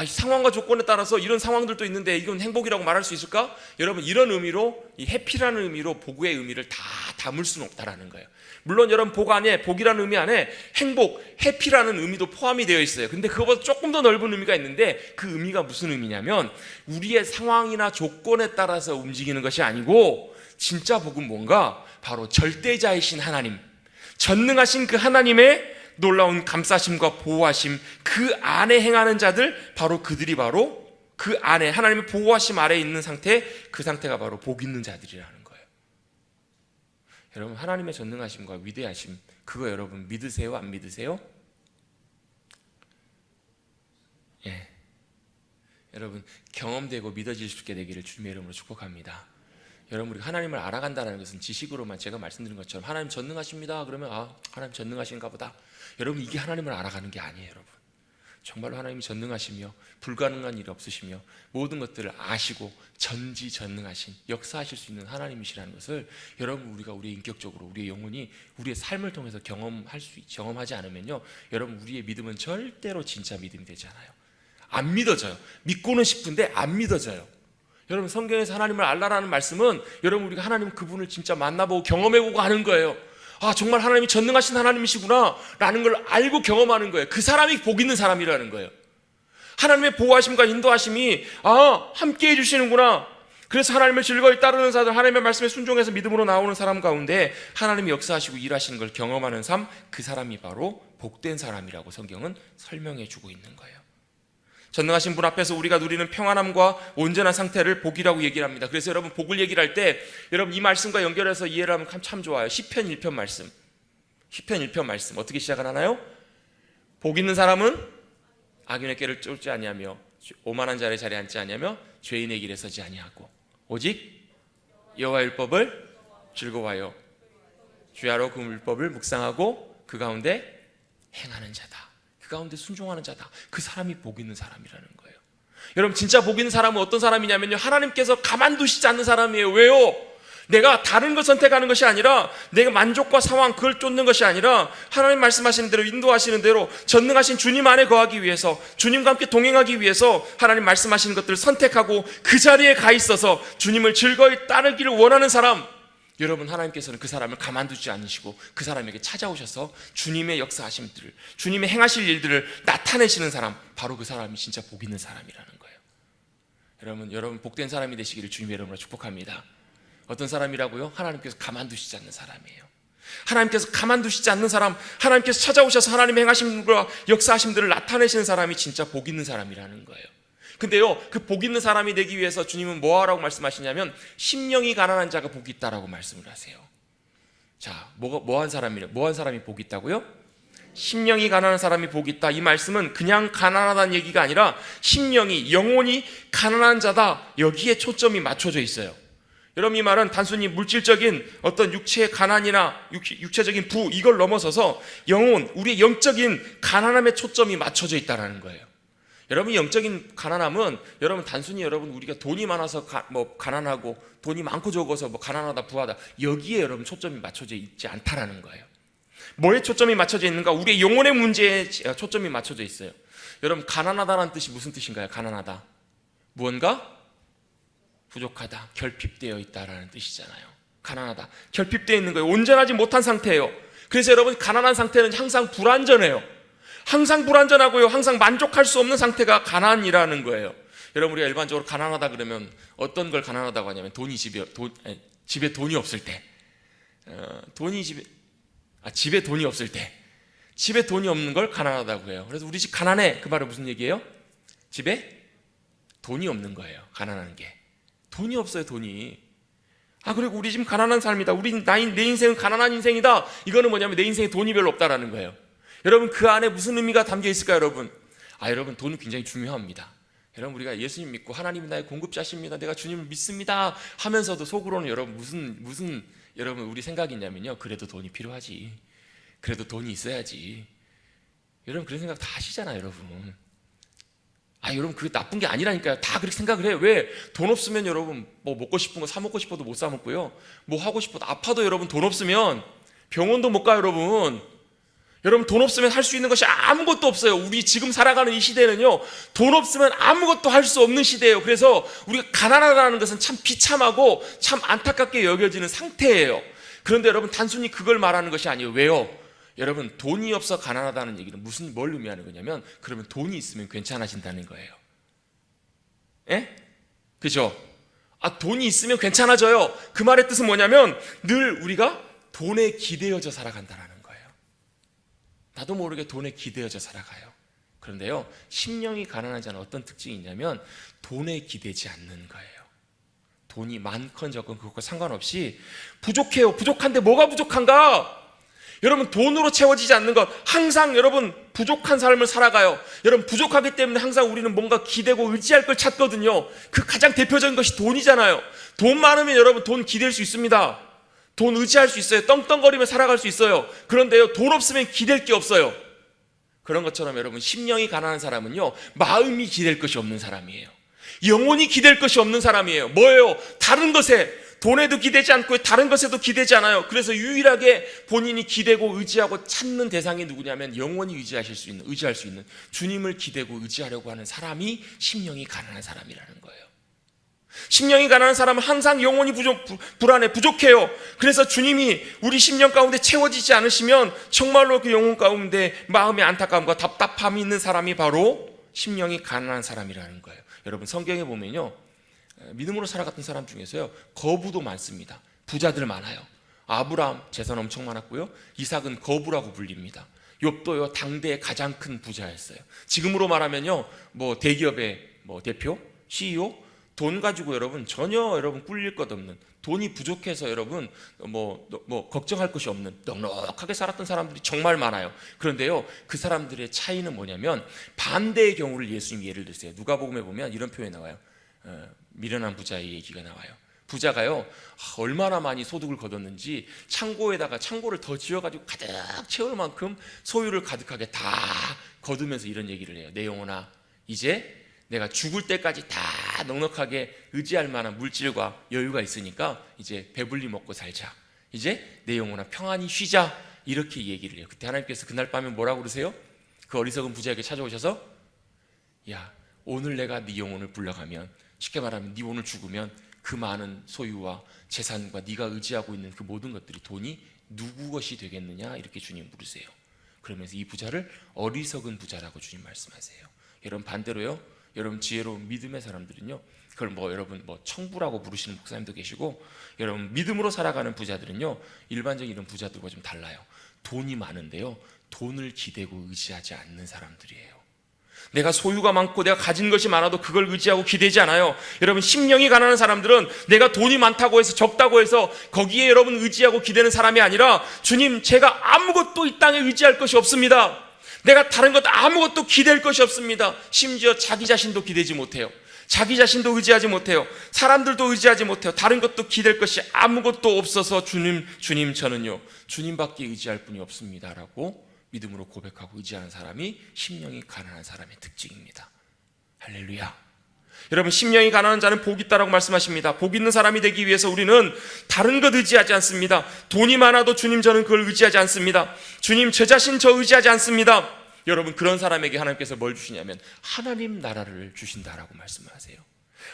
이 상황과 조건에 따라서 이런 상황들도 있는데 이건 행복이라고 말할 수 있을까? 여러분, 이런 의미로, 이 해피라는 의미로 복의 의미를 다 담을 수는 없다라는 거예요. 물론 여러분, 복 안에, 복이라는 의미 안에 행복, 해피라는 의미도 포함이 되어 있어요. 근데 그것보다 조금 더 넓은 의미가 있는데, 그 의미가 무슨 의미냐면 우리의 상황이나 조건에 따라서 움직이는 것이 아니고, 진짜 복은 뭔가? 바로 절대자이신 하나님, 전능하신 그 하나님의 놀라운 감싸심과 보호하심, 그 안에 행하는 자들, 바로 그들이 바로 그 안에 하나님의 보호하심 아래에 있는 상태, 그 상태가 바로 복 있는 자들이라는 거예요. 여러분, 하나님의 전능하심과 위대하심, 그거 여러분 믿으세요? 안 믿으세요? 예. 여러분, 경험되고 믿어질 수 있게 되기를 주님의 이름으로 축복합니다. 여러분, 우리가 하나님을 알아간다는 것은 지식으로만, 제가 말씀드린 것처럼 하나님 전능하십니다 그러면 하나님 전능하신가 보다. 여러분, 이게 하나님을 알아가는 게 아니에요. 여러분, 정말로 하나님이 전능하시며 불가능한 일이 없으시며 모든 것들을 아시고 전지전능하신, 역사하실 수 있는 하나님이시라는 것을 여러분, 우리가 우리의 인격적으로, 우리의 영혼이 우리의 삶을 통해서 경험하지 않으면요, 여러분, 우리의 믿음은 절대로 진짜 믿음이 되지 않아요. 안 믿어져요. 믿고는 싶은데 안 믿어져요. 여러분, 성경에서 하나님을 알라라는 말씀은 여러분, 우리가 하나님 그분을 진짜 만나보고 경험해보고 하는 거예요. 정말 하나님이 전능하신 하나님이시구나 라는 걸 알고 경험하는 거예요. 그 사람이 복 있는 사람이라는 거예요. 하나님의 보호하심과 인도하심이 함께 해주시는구나. 그래서 하나님을 즐거이 따르는 사람, 하나님의 말씀에 순종해서 믿음으로 나오는 사람 가운데 하나님이 역사하시고 일하시는 걸 경험하는 삶, 그 사람이 바로 복된 사람이라고 성경은 설명해 주고 있는 거예요. 전능하신 분 앞에서 우리가 누리는 평안함과 온전한 상태를 복이라고 얘기를 합니다. 그래서 여러분, 복을 얘기를 할 때 여러분, 이 말씀과 연결해서 이해를 하면 참 좋아요. 시편 1편 말씀. 시편 1편 말씀 어떻게 시작을 하나요? 복 있는 사람은 악인의 꾀를 쫓지 아니하며 오만한 자의 자리에 앉지 아니하며 죄인의 길에 서지 아니하고 오직 여호와의 율법을 즐거워하여 주야로 그 율법을 묵상하고 그 가운데 행하는 자다. 그 가운데 순종하는 자다. 그 사람이 복 있는 사람이라는 거예요. 여러분 진짜 복 있는 사람은 어떤 사람이냐면요, 하나님께서 가만두시지 않는 사람이에요. 왜요? 내가 다른 걸 선택하는 것이 아니라, 내가 만족과 상황 그걸 쫓는 것이 아니라, 하나님 말씀하시는 대로 인도하시는 대로 전능하신 주님 안에 거하기 위해서, 주님과 함께 동행하기 위해서 하나님 말씀하시는 것들을 선택하고 그 자리에 가 있어서 주님을 즐거이 따르기를 원하는 사람, 여러분 하나님께서는 그 사람을 가만두지 않으시고 그 사람에게 찾아오셔서 주님의 역사하심들을, 주님의 행하실 일들을 나타내시는 사람, 바로 그 사람이 진짜 복 있는 사람이라는 거예요. 여러분 복된 사람이 되시기를 주님의 이름으로 축복합니다. 어떤 사람이라고요? 하나님께서 가만두시지 않는 사람이에요. 하나님께서 가만두시지 않는 사람, 하나님께서 찾아오셔서 하나님의 행하심과 역사하심들을 나타내시는 사람이 진짜 복 있는 사람이라는 거예요. 근데요, 그 복 있는 사람이 되기 위해서 주님은 뭐하라고 말씀하시냐면 심령이 가난한 자가 복이 있다라고 말씀을 하세요. 자, 뭐한 사람이 복이 있다고요? 심령이 가난한 사람이 복이 있다. 이 말씀은 그냥 가난하다는 얘기가 아니라 심령이, 영혼이 가난한 자다, 여기에 초점이 맞춰져 있어요. 여러분 이 말은 단순히 물질적인 어떤 육체의 가난이나 육체적인 부, 이걸 넘어서서 영혼, 우리의 영적인 가난함에 초점이 맞춰져 있다는 거예요. 여러분 영적인 가난함은 여러분 단순히 우리가 돈이 많아서 가난하고, 돈이 많고 적어서 가난하다 부하다, 여기에 여러분 초점이 맞춰져 있지 않다라는 거예요. 뭐에 초점이 맞춰져 있는가? 우리의 영혼의 문제에 초점이 맞춰져 있어요. 여러분 가난하다라는 뜻이 무슨 뜻인가요? 가난하다, 무언가 부족하다, 결핍되어 있다라는 뜻이잖아요. 가난하다, 결핍되어 있는 거예요. 온전하지 못한 상태예요. 그래서 여러분 가난한 상태는 항상 불완전해요. 항상 불완전하고요, 항상 만족할 수 없는 상태가 가난이라는 거예요. 여러분 우리가 일반적으로 가난하다 그러면 어떤 걸 가난하다고 하냐면 집에 돈이 없을 때, 집에 돈이 없을 때, 집에 돈이 없는 걸 가난하다고 해요. 그래서 우리 집 가난해, 그 말은 무슨 얘기예요? 집에 돈이 없는 거예요. 가난한 게 돈이 없어요. 돈이. 그리고 우리 집 가난한 삶이다, 내 인생은 가난한 인생이다, 이거는 뭐냐면 내 인생에 돈이 별로 없다라는 거예요. 여러분 그 안에 무슨 의미가 담겨 있을까요? 여러분 돈은 굉장히 중요합니다. 여러분 우리가 예수님 믿고 하나님이 나의 공급자십니다, 내가 주님을 믿습니다 하면서도 속으로는 여러분 무슨 여러분 우리 생각이 있냐면요, 그래도 돈이 필요하지, 그래도 돈이 있어야지. 여러분 그런 생각 다 하시잖아요. 여러분 그게 나쁜 게 아니라니까요. 다 그렇게 생각을 해요. 왜? 돈 없으면 여러분 먹고 싶은 거 사 먹고 싶어도 못 사 먹고요, 하고 싶어도, 아파도 여러분 돈 없으면 병원도 못 가요. 여러분 돈 없으면 할 수 있는 것이 아무것도 없어요. 우리 지금 살아가는 이 시대는요, 돈 없으면 아무것도 할 수 없는 시대예요. 그래서 우리가 가난하다는 것은 참 비참하고 참 안타깝게 여겨지는 상태예요. 그런데 여러분 단순히 그걸 말하는 것이 아니에요. 왜요? 여러분 돈이 없어 가난하다는 얘기는 뭘 의미하는 거냐면, 그러면 돈이 있으면 괜찮아진다는 거예요. 예? 그죠? 돈이 있으면 괜찮아져요. 그 말의 뜻은 뭐냐면 늘 우리가 돈에 기대어져 살아간다라는 거예요. 나도 모르게 돈에 기대어져 살아가요. 그런데요, 심령이 가난한 자는 어떤 특징이 있냐면 돈에 기대지 않는 거예요. 돈이 많건 적건 그것과 상관없이 부족해요. 부족한데 뭐가 부족한가? 여러분 돈으로 채워지지 않는 것, 항상 여러분 부족한 삶을 살아가요. 여러분 부족하기 때문에 항상 우리는 뭔가 기대고 의지할 걸 찾거든요. 그 가장 대표적인 것이 돈이잖아요. 돈 많으면 여러분 돈 기댈 수 있습니다. 돈 의지할 수 있어요. 떵떵거리며 살아갈 수 있어요. 그런데요, 돈 없으면 기댈 게 없어요. 그런 것처럼 여러분 심령이 가난한 사람은요, 마음이 기댈 것이 없는 사람이에요. 영혼이 기댈 것이 없는 사람이에요. 뭐예요? 다른 것에, 돈에도 기대지 않고 다른 것에도 기대지 않아요. 그래서 유일하게 본인이 기대고 의지하고 찾는 대상이 누구냐면 영원히 의지할 수 있는 주님을 기대고 의지하려고 하는 사람이 심령이 가난한 사람이라는 거예요. 심령이 가난한 사람은 항상 영혼이 불안해, 부족해요. 그래서 주님이 우리 심령 가운데 채워지지 않으시면 정말로 그 영혼 가운데 마음의 안타까움과 답답함이 있는 사람이 바로 심령이 가난한 사람이라는 거예요. 여러분 성경에 보면요, 믿음으로 살아갔던 사람 중에서요, 거부도 많습니다. 부자들 많아요. 아브라함 재산 엄청 많았고요, 이삭은 거부라고 불립니다. 욥도요, 당대의 가장 큰 부자였어요. 지금으로 말하면요, 대기업의 대표, CEO, 돈 가지고 여러분 전혀 여러분 꿀릴 것 없는, 돈이 부족해서 여러분 뭐 걱정할 것이 없는 넉넉하게 살았던 사람들이 정말 많아요. 그런데요, 그 사람들의 차이는 뭐냐면 반대의 경우를 예수님이 예를 드세요. 누가복음에 보면 이런 표현이 나와요. 미련한 부자의 얘기가 나와요. 부자가요, 얼마나 많이 소득을 거뒀는지 창고에다가 창고를 더 지어가지고 가득 채울 만큼 소유를 가득하게 다 거두면서 이런 얘기를 해요. 내 영혼아, 이제 내가 죽을 때까지 다 넉넉하게 의지할 만한 물질과 여유가 있으니까 이제 배불리 먹고 살자. 이제 내 영혼아 평안히 쉬자. 이렇게 얘기를 해요. 그때 하나님께서 그날 밤에 뭐라고 그러세요? 그 어리석은 부자에게 찾아오셔서, 야, 오늘 내가 네 영혼을 불러가면, 쉽게 말하면 네 오늘 죽으면 그 많은 소유와 재산과 네가 의지하고 있는 그 모든 것들이, 돈이 누구 것이 되겠느냐? 이렇게 주님 물으세요. 그러면서 이 부자를 어리석은 부자라고 주님 말씀하세요. 여러분 반대로요, 여러분 지혜로운 믿음의 사람들은요, 그걸 여러분 청부라고 부르시는 목사님도 계시고, 여러분 믿음으로 살아가는 부자들은요, 일반적인 이런 부자들과 좀 달라요. 돈이 많은데요, 돈을 기대고 의지하지 않는 사람들이에요. 내가 소유가 많고 내가 가진 것이 많아도 그걸 의지하고 기대지 않아요. 여러분 심령이 가난한 사람들은 내가 돈이 많다고 해서, 적다고 해서 거기에 여러분 의지하고 기대는 사람이 아니라, 주님 제가 아무것도 이 땅에 의지할 것이 없습니다. 내가 다른 것 아무것도 기댈 것이 없습니다. 심지어 자기 자신도 기대지 못해요. 자기 자신도 의지하지 못해요. 사람들도 의지하지 못해요. 다른 것도 기댈 것이 아무것도 없어서 주님 저는요 주님밖에 의지할 분이 없습니다 라고 믿음으로 고백하고 의지하는 사람이 심령이 가난한 사람의 특징입니다. 할렐루야. 여러분 심령이 가난한 자는 복이 있다라고 말씀하십니다. 복 있는 사람이 되기 위해서 우리는 다른 것 의지하지 않습니다. 돈이 많아도 주님 저는 그걸 의지하지 않습니다. 주님 제 자신 저 의지하지 않습니다. 여러분 그런 사람에게 하나님께서 뭘 주시냐면 하나님 나라를 주신다라고 말씀하세요.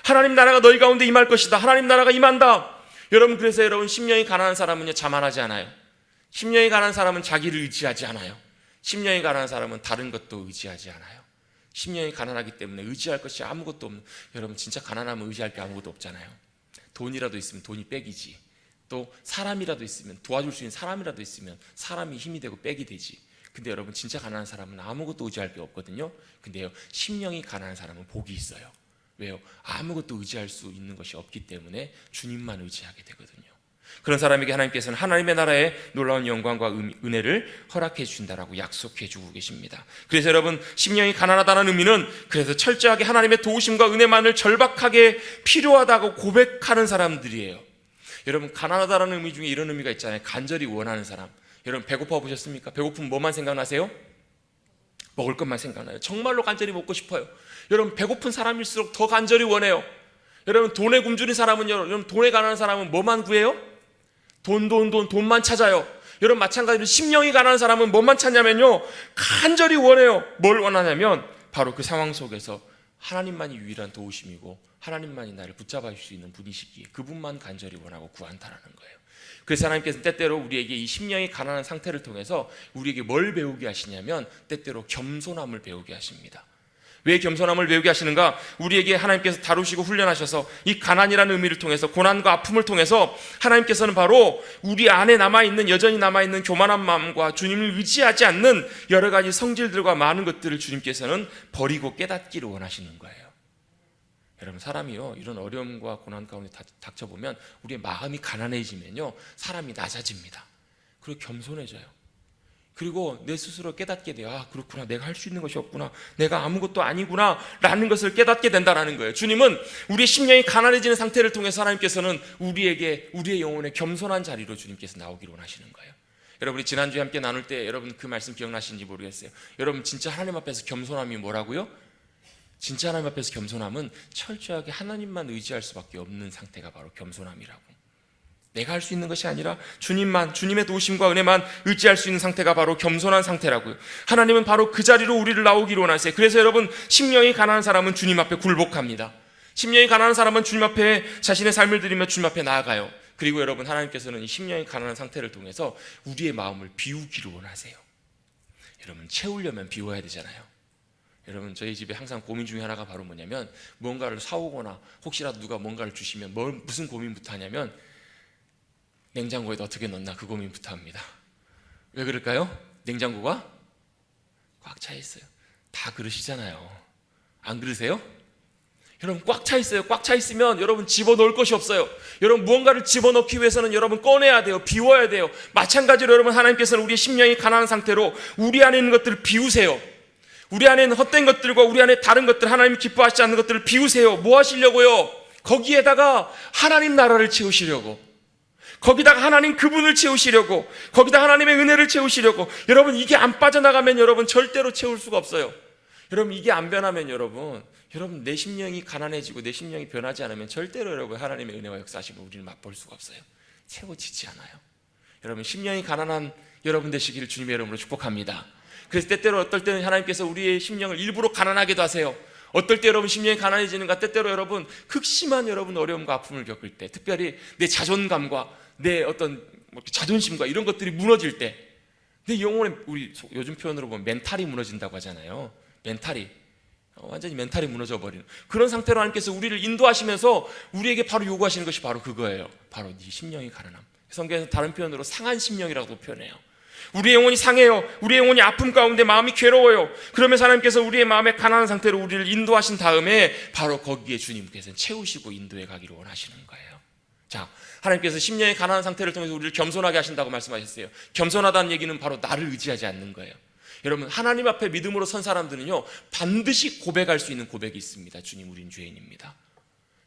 하나님 나라가 너희 가운데 임할 것이다. 하나님 나라가 임한다. 여러분 그래서 여러분 심령이 가난한 사람은요 자만하지 않아요. 심령이 가난한 사람은 자기를 의지하지 않아요. 심령이 가난한 사람은 다른 것도 의지하지 않아요. 심령이 가난하기 때문에 의지할 것이 아무것도 없는, 여러분 진짜 가난하면 의지할 게 아무것도 없잖아요. 돈이라도 있으면 돈이 백이지, 또 사람이라도 있으면, 도와줄 수 있는 사람이라도 있으면 사람이 힘이 되고 백이 되지. 근데 여러분 진짜 가난한 사람은 아무것도 의지할 게 없거든요. 근데요 심령이 가난한 사람은 복이 있어요. 왜요? 아무것도 의지할 수 있는 것이 없기 때문에 주님만 의지하게 되거든요. 그런 사람에게 하나님께서는 하나님의 나라의 놀라운 영광과 은혜를 허락해 주신다라고 약속해 주고 계십니다. 그래서 여러분 심령이 가난하다는 의미는, 그래서 철저하게 하나님의 도우심과 은혜만을 절박하게 필요하다고 고백하는 사람들이에요. 여러분 가난하다는 의미 중에 이런 의미가 있잖아요. 간절히 원하는 사람. 여러분 배고파 보셨습니까? 배고프면 뭐만 생각나세요? 먹을 것만 생각나요. 정말로 간절히 먹고 싶어요. 여러분 배고픈 사람일수록 더 간절히 원해요. 여러분 돈에 굶주린 사람은요, 여러분 돈에 가난한 사람은 뭐만 구해요? 돈만 찾아요. 여러분 마찬가지로 심령이 가난한 사람은 뭐만 찾냐면요 간절히 원해요. 뭘 원하냐면 바로 그 상황 속에서 하나님만이 유일한 도우심이고 하나님만이 나를 붙잡아 줄 수 있는 분이시기에 그분만 간절히 원하고 구한다라는 거예요. 그래서 하나님께서는 때때로 우리에게 이 심령이 가난한 상태를 통해서 우리에게 뭘 배우게 하시냐면 때때로 겸손함을 배우게 하십니다. 왜 겸손함을 배우게 하시는가? 우리에게 하나님께서 다루시고 훈련하셔서 이 가난이라는 의미를 통해서, 고난과 아픔을 통해서 하나님께서는 바로 우리 안에 여전히 남아있는 교만한 마음과 주님을 의지하지 않는 여러 가지 성질들과 많은 것들을 주님께서는 버리고 깨닫기를 원하시는 거예요. 여러분 사람이요 이런 어려움과 고난 가운데 닥쳐보면 우리의 마음이 가난해지면요 사람이 낮아집니다. 그리고 겸손해져요. 그리고 내 스스로 깨닫게 돼요. 아 그렇구나, 내가 할 수 있는 것이 없구나, 내가 아무것도 아니구나 라는 것을 깨닫게 된다는 거예요. 주님은 우리의 심령이 가난해지는 상태를 통해서 하나님께서는 우리의 영혼의 겸손한 자리로 주님께서 나오기를 원하시는 거예요. 여러분이 지난주에 함께 나눌 때 여러분 그 말씀 기억나시는지 모르겠어요. 여러분 진짜 하나님 앞에서 겸손함이 뭐라고요? 진짜 하나님 앞에서 겸손함은 철저하게 하나님만 의지할 수밖에 없는 상태가 바로 겸손함이라고. 내가 할 수 있는 것이 아니라 주님의 도우심과 은혜만 의지할 수 있는 상태가 바로 겸손한 상태라고요. 하나님은 바로 그 자리로 우리를 나오기를 원하세요. 그래서 여러분 심령이 가난한 사람은 주님 앞에 굴복합니다. 심령이 가난한 사람은 주님 앞에 자신의 삶을 드리며 주님 앞에 나아가요. 그리고 여러분 하나님께서는 이 심령이 가난한 상태를 통해서 우리의 마음을 비우기를 원하세요. 여러분 채우려면 비워야 되잖아요. 여러분 저희 집에 항상 고민 중에 하나가 바로 뭐냐면, 무언가를 사오거나 혹시라도 누가 뭔가를 주시면 무슨 고민부터 하냐면 냉장고에다 어떻게 넣나 그 고민부터 합니다. 왜 그럴까요? 냉장고가 꽉 차 있어요. 다 그러시잖아요. 안 그러세요? 여러분 꽉 차 있어요. 꽉 차 있으면 여러분 집어넣을 것이 없어요. 여러분 무언가를 집어넣기 위해서는 여러분 꺼내야 돼요. 비워야 돼요. 마찬가지로 여러분 하나님께서는 우리의 심령이 가난한 상태로 우리 안에 있는 것들을 비우세요. 우리 안에 있는 헛된 것들과 우리 안에 다른 것들, 하나님이 기뻐하지 않는 것들을 비우세요. 뭐 하시려고요? 거기에다가 하나님 나라를 채우시려고, 거기다가 하나님 그분을 채우시려고, 거기다 하나님의 은혜를 채우시려고. 여러분 이게 안 빠져나가면 여러분 절대로 채울 수가 없어요. 여러분 이게 안 변하면 여러분 내 심령이 가난해지고 내 심령이 변하지 않으면 절대로 여러분 하나님의 은혜와 역사하심을 우리는 맛볼 수가 없어요. 채워지지 않아요. 여러분 심령이 가난한 여러분 되시기를 주님의 이름으로 축복합니다. 그래서 때때로 어떨 때는 하나님께서 우리의 심령을 일부러 가난하게도 하세요. 어떨 때 여러분 심령이 가난해지는가, 때때로 여러분 극심한 여러분 어려움과 아픔을 겪을 때, 특별히 내 자존감과 내 어떤 자존심과 이런 것들이 무너질 때, 내 영혼의, 우리 요즘 표현으로 보면 멘탈이 무너진다고 하잖아요. 멘탈이 완전히 멘탈이 무너져 버리는 그런 상태로 하나님께서 우리를 인도하시면서 우리에게 바로 요구하시는 것이 바로 그거예요. 바로 네 심령이 가난함. 성경에서 다른 표현으로 상한 심령이라고 표현해요. 우리의 영혼이 상해요. 우리의 영혼이 아픔 가운데 마음이 괴로워요. 그러면서 하나님께서 우리의 마음에 가난한 상태로 우리를 인도하신 다음에 바로 거기에 주님께서는 채우시고 인도해 가기를 원하시는 거예요. 자, 하나님께서 심령의 가난한 상태를 통해서 우리를 겸손하게 하신다고 말씀하셨어요. 겸손하다는 얘기는 바로 나를 의지하지 않는 거예요. 여러분 하나님 앞에 믿음으로 선 사람들은요 반드시 고백할 수 있는 고백이 있습니다. 주님, 우린 죄인입니다.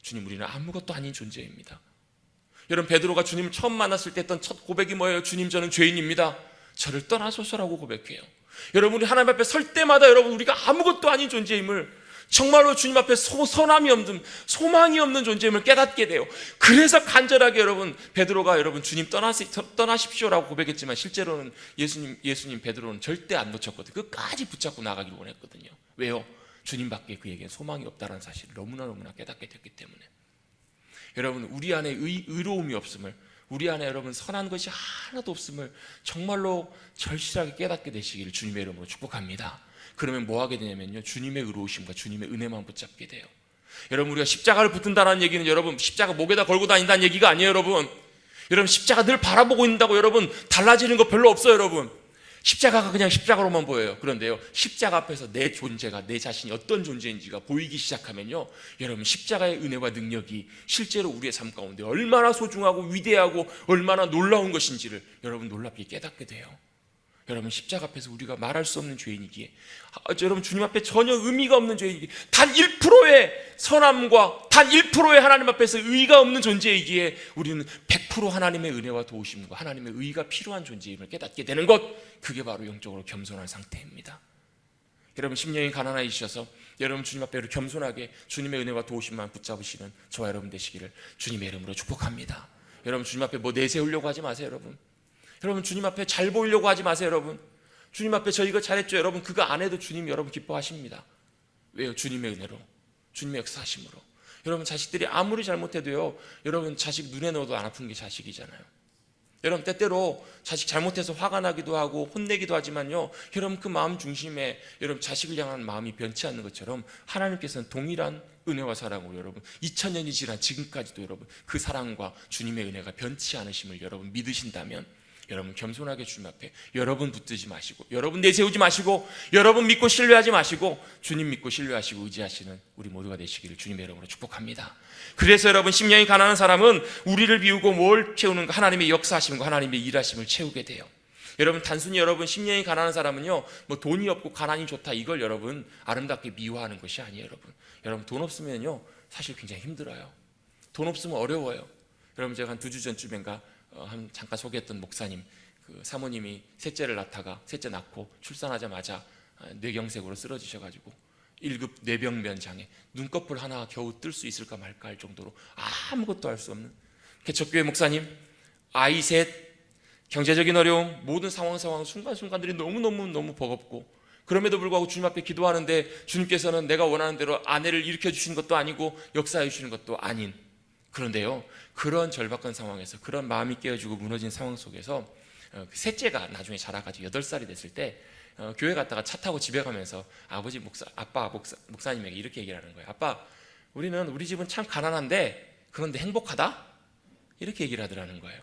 주님, 우리는 아무것도 아닌 존재입니다. 여러분 베드로가 주님을 처음 만났을 때 했던 첫 고백이 뭐예요? 주님, 저는 죄인입니다. 저를 떠나소서라고 고백해요. 여러분이 하나님 앞에 설 때마다 여러분 우리가 아무것도 아닌 존재임을, 정말로 주님 앞에 선함이 없는, 소망이 없는 존재임을 깨닫게 돼요. 그래서 간절하게 여러분 베드로가 여러분 주님 떠나십시오라고 고백했지만 실제로는 예수님 베드로는 절대 안 놓쳤거든요. 끝까지 붙잡고 나가기를 원했거든요. 왜요? 주님밖에 그에게 소망이 없다는 사실을 너무나 깨닫게 됐기 때문에. 여러분 우리 안에 의로움이 없음을, 우리 안에 여러분 선한 것이 하나도 없음을 정말로 절실하게 깨닫게 되시기를 주님의 이름으로 축복합니다. 그러면 뭐 하게 되냐면요, 주님의 의로우심과 주님의 은혜만 붙잡게 돼요. 여러분 우리가 십자가를 붙든다는 얘기는 여러분 십자가 목에다 걸고 다닌다는 얘기가 아니에요. 여러분 십자가 늘 바라보고 있는다고 여러분 달라지는 거 별로 없어요. 여러분 십자가가 그냥 십자가로만 보여요. 그런데요 십자가 앞에서 내 존재가, 내 자신이 어떤 존재인지가 보이기 시작하면요, 여러분 십자가의 은혜와 능력이 실제로 우리의 삶 가운데 얼마나 소중하고 위대하고 얼마나 놀라운 것인지를 여러분 놀랍게 깨닫게 돼요. 여러분 십자가 앞에서 우리가 말할 수 없는 죄인이기에, 여러분 주님 앞에 전혀 의미가 없는 죄인이기에, 단 1%의 선함과 단 1%의 하나님 앞에서 의의가 없는 존재이기에 우리는 100% 하나님의 은혜와 도우심과 하나님의 의의가 필요한 존재임을 깨닫게 되는 것, 그게 바로 영적으로 겸손한 상태입니다. 여러분 심령이 가난해지셔서 여러분 주님 앞에 겸손하게 주님의 은혜와 도우심만 붙잡으시는 저와 여러분 되시기를 주님의 이름으로 축복합니다. 여러분 주님 앞에 뭐 내세우려고 하지 마세요. 여러분 주님 앞에 잘 보이려고 하지 마세요. 여러분 주님 앞에 저 이거 잘했죠. 여러분 그거 안 해도 주님 여러분 기뻐하십니다. 왜요? 주님의 은혜로, 주님의 역사하심으로. 여러분 자식들이 아무리 잘못해도요, 여러분 자식 눈에 넣어도 안 아픈 게 자식이잖아요. 여러분 때때로 자식 잘못해서 화가 나기도 하고 혼내기도 하지만요, 여러분 그 마음 중심에 여러분 자식을 향한 마음이 변치 않는 것처럼 하나님께서는 동일한 은혜와 사랑으로 여러분 2000년이 지난 지금까지도 여러분 그 사랑과 주님의 은혜가 변치 않으심을 여러분 믿으신다면, 여러분 겸손하게 주님 앞에 여러분 붙들지 마시고, 여러분 내세우지 마시고, 여러분 믿고 신뢰하지 마시고, 주님 믿고 신뢰하시고 의지하시는 우리 모두가 되시기를 주님의 이름으로 축복합니다. 그래서 여러분 심령이 가난한 사람은 우리를 비우고 뭘 채우는가? 하나님의 역사하심과 하나님의 일하심을 채우게 돼요. 여러분 단순히 여러분 심령이 가난한 사람은요 뭐 돈이 없고 가난이 좋다 이걸 여러분 아름답게 미화하는 것이 아니에요. 여러분 돈 없으면요 사실 굉장히 힘들어요. 돈 없으면 어려워요. 여러분 제가 한 2주 전쯤인가 잠깐 소개했던 목사님, 그 사모님이 셋째를 낳고 출산하자마자 뇌경색으로 쓰러지셔가지고 1급 뇌병면 장애, 눈꺼풀 하나 겨우 뜰 수 있을까 말까 할 정도로 아무것도 할 수 없는 개척교회 목사님, 아이 셋, 경제적인 어려움, 모든 상황 순간순간들이 너무 버겁고, 그럼에도 불구하고 주님 앞에 기도하는데 주님께서는 내가 원하는 대로 아내를 일으켜 주시는 것도 아니고 역사해 주시는 것도 아닌, 그런데요 그런 절박한 상황에서, 그런 마음이 깨어지고 무너진 상황 속에서 셋째가 나중에 자라가지고 8살이 됐을 때 교회 갔다가 차 타고 집에 가면서 목사님에게 이렇게 얘기를 하는 거예요. 아빠, 우리 집은 참 가난한데 그런데 행복하다? 이렇게 얘기를 하더라는 거예요.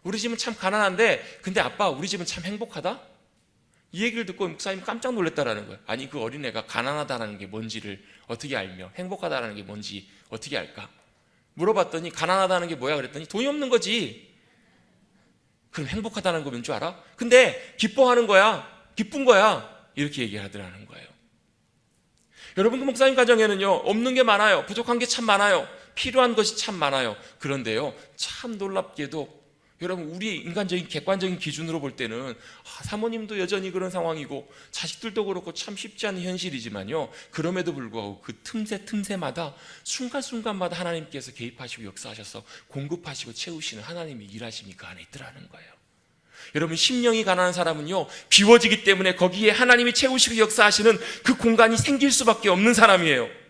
우리 집은 참 가난한데 근데 아빠 우리 집은 참 행복하다? 이 얘기를 듣고 목사님이 깜짝 놀랐다라는 거예요. 아니, 그 어린애가 가난하다는 게 뭔지를 어떻게 알며 행복하다는 게 뭔지 어떻게 알까? 물어봤더니 가난하다는 게 뭐야 그랬더니 돈이 없는 거지. 그럼 행복하다는 거 뭔 줄 알아? 근데 기뻐하는 거야, 기쁜 거야, 이렇게 얘기하더라는 거예요. 여러분, 그 목사님 가정에는요, 없는 게 많아요. 부족한 게 참 많아요. 필요한 것이 참 많아요. 그런데요, 참 놀랍게도 여러분, 우리 인간적인 객관적인 기준으로 볼 때는 사모님도 여전히 그런 상황이고 자식들도 그렇고 참 쉽지 않은 현실이지만요, 그럼에도 불구하고 그 틈새마다 순간순간마다 하나님께서 개입하시고 역사하셔서 공급하시고 채우시는 하나님의 일하심이 그 안에 있더라는 거예요. 여러분, 심령이 가난한 사람은요, 비워지기 때문에 거기에 하나님이 채우시고 역사하시는 그 공간이 생길 수밖에 없는 사람이에요.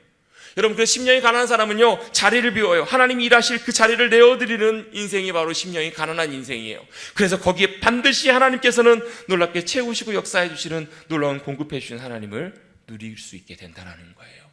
여러분, 그 심령이 가난한 사람은요, 자리를 비워요. 하나님이 일하실 그 자리를 내어드리는 인생이 바로 심령이 가난한 인생이에요. 그래서 거기에 반드시 하나님께서는 놀랍게 채우시고 역사해 주시는, 놀라운 공급해 주시는 하나님을 누릴 수 있게 된다는 거예요.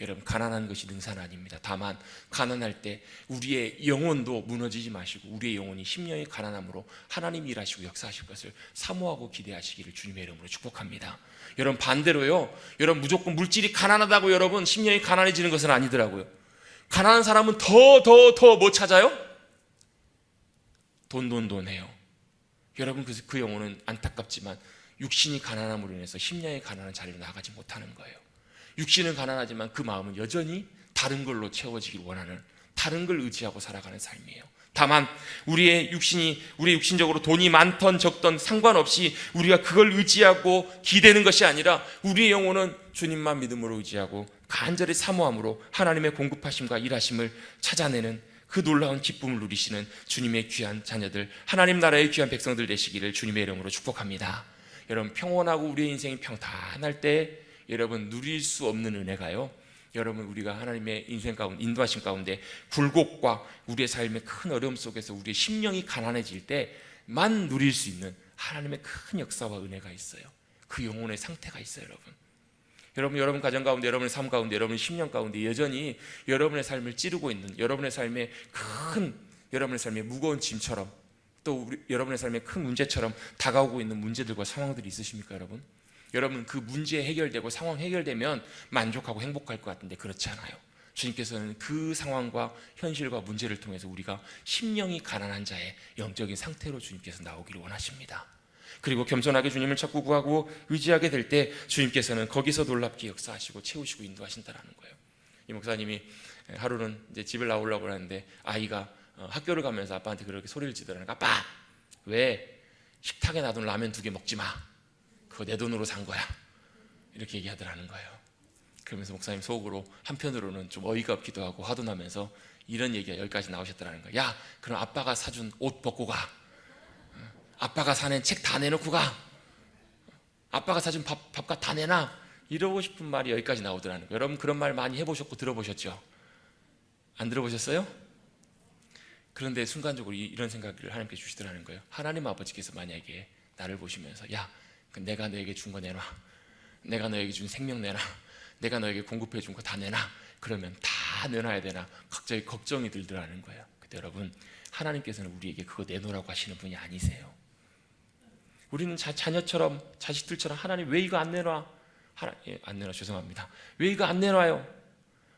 여러분, 가난한 것이 능사는 아닙니다. 다만 가난할 때 우리의 영혼도 무너지지 마시고 우리의 영혼이 심령이 가난함으로 하나님이 일하시고 역사하실 것을 사모하고 기대하시기를 주님의 이름으로 축복합니다. 여러분, 반대로요, 여러분, 무조건 물질이 가난하다고 여러분 심령이 가난해지는 것은 아니더라고요. 가난한 사람은 더 뭐 찾아요? 돈 해요. 여러분, 그 영혼은 안타깝지만 육신이 가난함으로 인해서 심령이 가난한 자리로 나가지 못하는 거예요. 육신은 가난하지만 그 마음은 여전히 다른 걸로 채워지길 원하는, 다른 걸 의지하고 살아가는 삶이에요. 다만 우리의 육신적으로 돈이 많던 적던 상관없이 우리가 그걸 의지하고 기대는 것이 아니라 우리의 영혼은 주님만 믿음으로 의지하고 간절히 사모함으로 하나님의 공급하심과 일하심을 찾아내는 그 놀라운 기쁨을 누리시는 주님의 귀한 자녀들, 하나님 나라의 귀한 백성들 되시기를 주님의 이름으로 축복합니다. 여러분, 평온하고 우리의 인생이 평탄할 때 여러분, 누릴 수 없는 은혜가요, 여러분, 우리가 하나님의 인생 가운데 인도하심 가운데 굴곡과 우리의 삶의 큰 어려움 속에서 우리의 심령이 가난해질 때만 누릴 수 있는 하나님의 큰 역사와 은혜가 있어요. 그 영혼의 상태가 있어요. 여러분 가정 가운데, 여러분의 삶 가운데, 여러분의 심령 가운데 여전히 여러분의 삶을 찌르고 있는, 여러분의 삶의 무거운 짐처럼, 또 여러분의 삶의 큰 문제처럼 다가오고 있는 문제들과 상황들이 있으십니까? 여러분, 그 문제 해결되고 상황 해결되면 만족하고 행복할 것 같은데 그렇지 않아요. 주님께서는 그 상황과 현실과 문제를 통해서 우리가 심령이 가난한 자의 영적인 상태로 주님께서 나오기를 원하십니다. 그리고 겸손하게 주님을 찾고 구하고 의지하게 될 때 주님께서는 거기서 놀랍게 역사하시고 채우시고 인도하신다는 거예요. 이 목사님이 하루는 이제 집을 나오려고 하는데 아이가 학교를 가면서 아빠한테 그렇게 소리를 지르는 거야. 아빠, 왜 식탁에 놔둔 라면 2개 먹지 마. 그거 내 돈으로 산 거야. 이렇게 얘기하더라는 거예요. 그러면서 목사님 속으로 한편으로는 좀 어이가 없기도 하고 화도 나면서 이런 얘기가 여기까지 나오셨더라는 거예요. 야, 그럼 아빠가 사준 옷 벗고 가. 아빠가 사낸 책 다 내놓고 가. 아빠가 사준 밥값 다 내놔. 이러고 싶은 말이 여기까지 나오더라는 거예요. 여러분, 그런 말 많이 해보셨고 들어보셨죠? 안 들어보셨어요? 그런데 순간적으로 이런 생각을 하나님께 주시더라는 거예요. 하나님 아버지께서 만약에 나를 보시면서, 야, 내가 너에게 준 거 내놔, 내가 너에게 준 생명 내놔, 내가 너에게 공급해 준 거 다 내놔, 그러면 다 내놔야 되나 갑자기 걱정이 들더라는 거예요. 근데 여러분, 하나님께서는 우리에게 그거 내놓으라고 하시는 분이 아니세요. 우리는 자녀처럼, 자식들처럼 하나님 왜 이거 안 내놔? 안 내놔, 죄송합니다. 왜 이거 안 내놔요?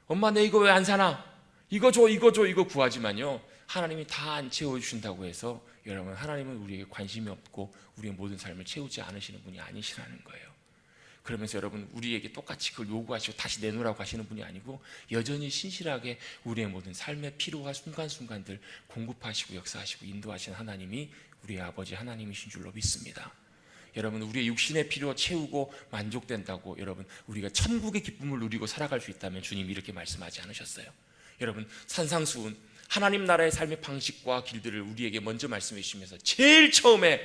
엄마, 내 이거 왜 안 사나? 이거 줘, 이거 구하지만요, 하나님이 다 안 채워주신다고 해서 여러분, 하나님은 우리에게 관심이 없고 우리의 모든 삶을 채우지 않으시는 분이 아니시라는 거예요. 그러면서 여러분, 우리에게 똑같이 그걸 요구하시고 다시 내놓으라고 하시는 분이 아니고 여전히 신실하게 우리의 모든 삶의 필요와 순간순간들 공급하시고 역사하시고 인도하시는 하나님이 우리의 아버지 하나님이신 줄로 믿습니다. 여러분, 우리의 육신의 필요 채우고 만족된다고 여러분, 우리가 천국의 기쁨을 누리고 살아갈 수 있다면 주님이 이렇게 말씀하지 않으셨어요. 여러분, 산상수훈 하나님 나라의 삶의 방식과 길들을 우리에게 먼저 말씀해 주시면서 제일 처음에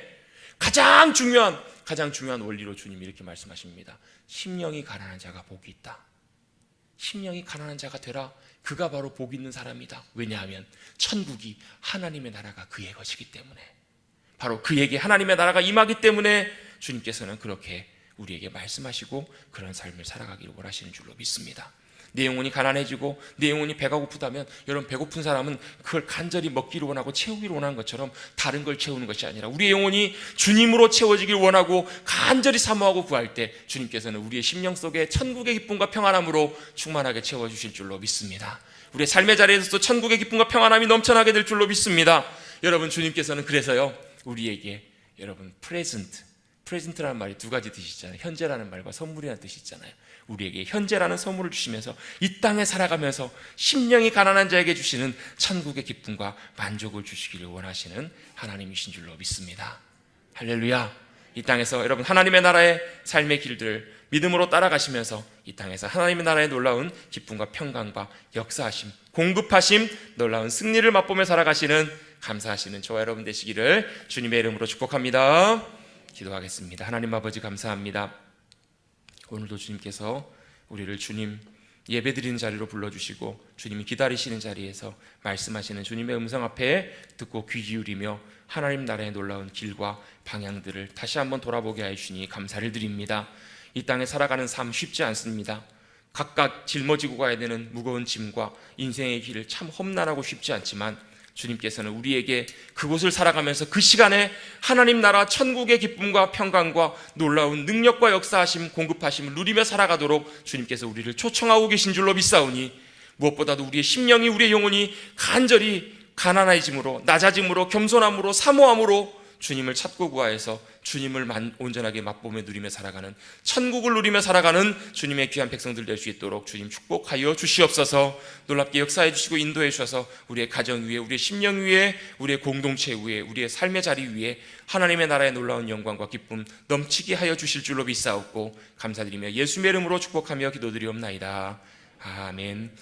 가장 중요한 원리로 주님이 이렇게 말씀하십니다. 심령이 가난한 자가 복이 있다. 심령이 가난한 자가 되라. 그가 바로 복 있는 사람이다. 왜냐하면 천국이 하나님의 나라가 그의 것이기 때문에, 바로 그에게 하나님의 나라가 임하기 때문에 주님께서는 그렇게 우리에게 말씀하시고 그런 삶을 살아가기를 원하시는 줄로 믿습니다. 내 영혼이 가난해지고 내 영혼이 배가 고프다면, 여러분, 배고픈 사람은 그걸 간절히 먹기를 원하고 채우기를 원하는 것처럼 다른 걸 채우는 것이 아니라 우리의 영혼이 주님으로 채워지길 원하고 간절히 사모하고 구할 때 주님께서는 우리의 심령 속에 천국의 기쁨과 평안함으로 충만하게 채워주실 줄로 믿습니다. 우리의 삶의 자리에서도 천국의 기쁨과 평안함이 넘쳐나게 될 줄로 믿습니다. 여러분, 주님께서는 그래서요, 우리에게, 여러분, 프레젠트라는 말이 두 가지 뜻이 있잖아요. 현재라는 말과 선물이라는 뜻이 있잖아요. 우리에게 현재라는 선물을 주시면서 이 땅에 살아가면서 심령이 가난한 자에게 주시는 천국의 기쁨과 만족을 주시기를 원하시는 하나님이신 줄로 믿습니다. 할렐루야. 이 땅에서 여러분, 하나님의 나라의 삶의 길들을 믿음으로 따라가시면서 이 땅에서 하나님의 나라의 놀라운 기쁨과 평강과 역사하심, 공급하심, 놀라운 승리를 맛보며 살아가시는, 감사하시는 저와 여러분 되시기를 주님의 이름으로 축복합니다. 기도하겠습니다. 하나님 아버지, 감사합니다. 오늘도 주님께서 우리를 주님 예배드리는 자리로 불러주시고 주님이 기다리시는 자리에서 말씀하시는 주님의 음성 앞에 듣고 귀 기울이며 하나님 나라의 놀라운 길과 방향들을 다시 한번 돌아보게 하여 주시니 감사를 드립니다. 이 땅에 살아가는 삶 쉽지 않습니다. 각각 짊어지고 가야 되는 무거운 짐과 인생의 길을 참 험난하고 쉽지 않지만 주님께서는 우리에게 그곳을 살아가면서 그 시간에 하나님 나라 천국의 기쁨과 평강과 놀라운 능력과 역사하심, 공급하심을 누리며 살아가도록 주님께서 우리를 초청하고 계신 줄로 믿사오니, 무엇보다도 우리의 심령이, 우리의 영혼이 간절히 가난해짐으로, 낮아짐으로, 겸손함으로, 사모함으로 주님을 찾고 구하여서 주님을 온전하게 맛보며 누리며 살아가는, 천국을 누리며 살아가는 주님의 귀한 백성들 될 수 있도록 주님 축복하여 주시옵소서. 놀랍게 역사해 주시고 인도해 주셔서 우리의 가정 위에, 우리의 심령 위에, 우리의 공동체 위에, 우리의 삶의 자리 위에 하나님의 나라의 놀라운 영광과 기쁨 넘치게 하여 주실 줄로 믿사옵고 감사드리며 예수의 이름으로 축복하며 기도드리옵나이다. 아멘.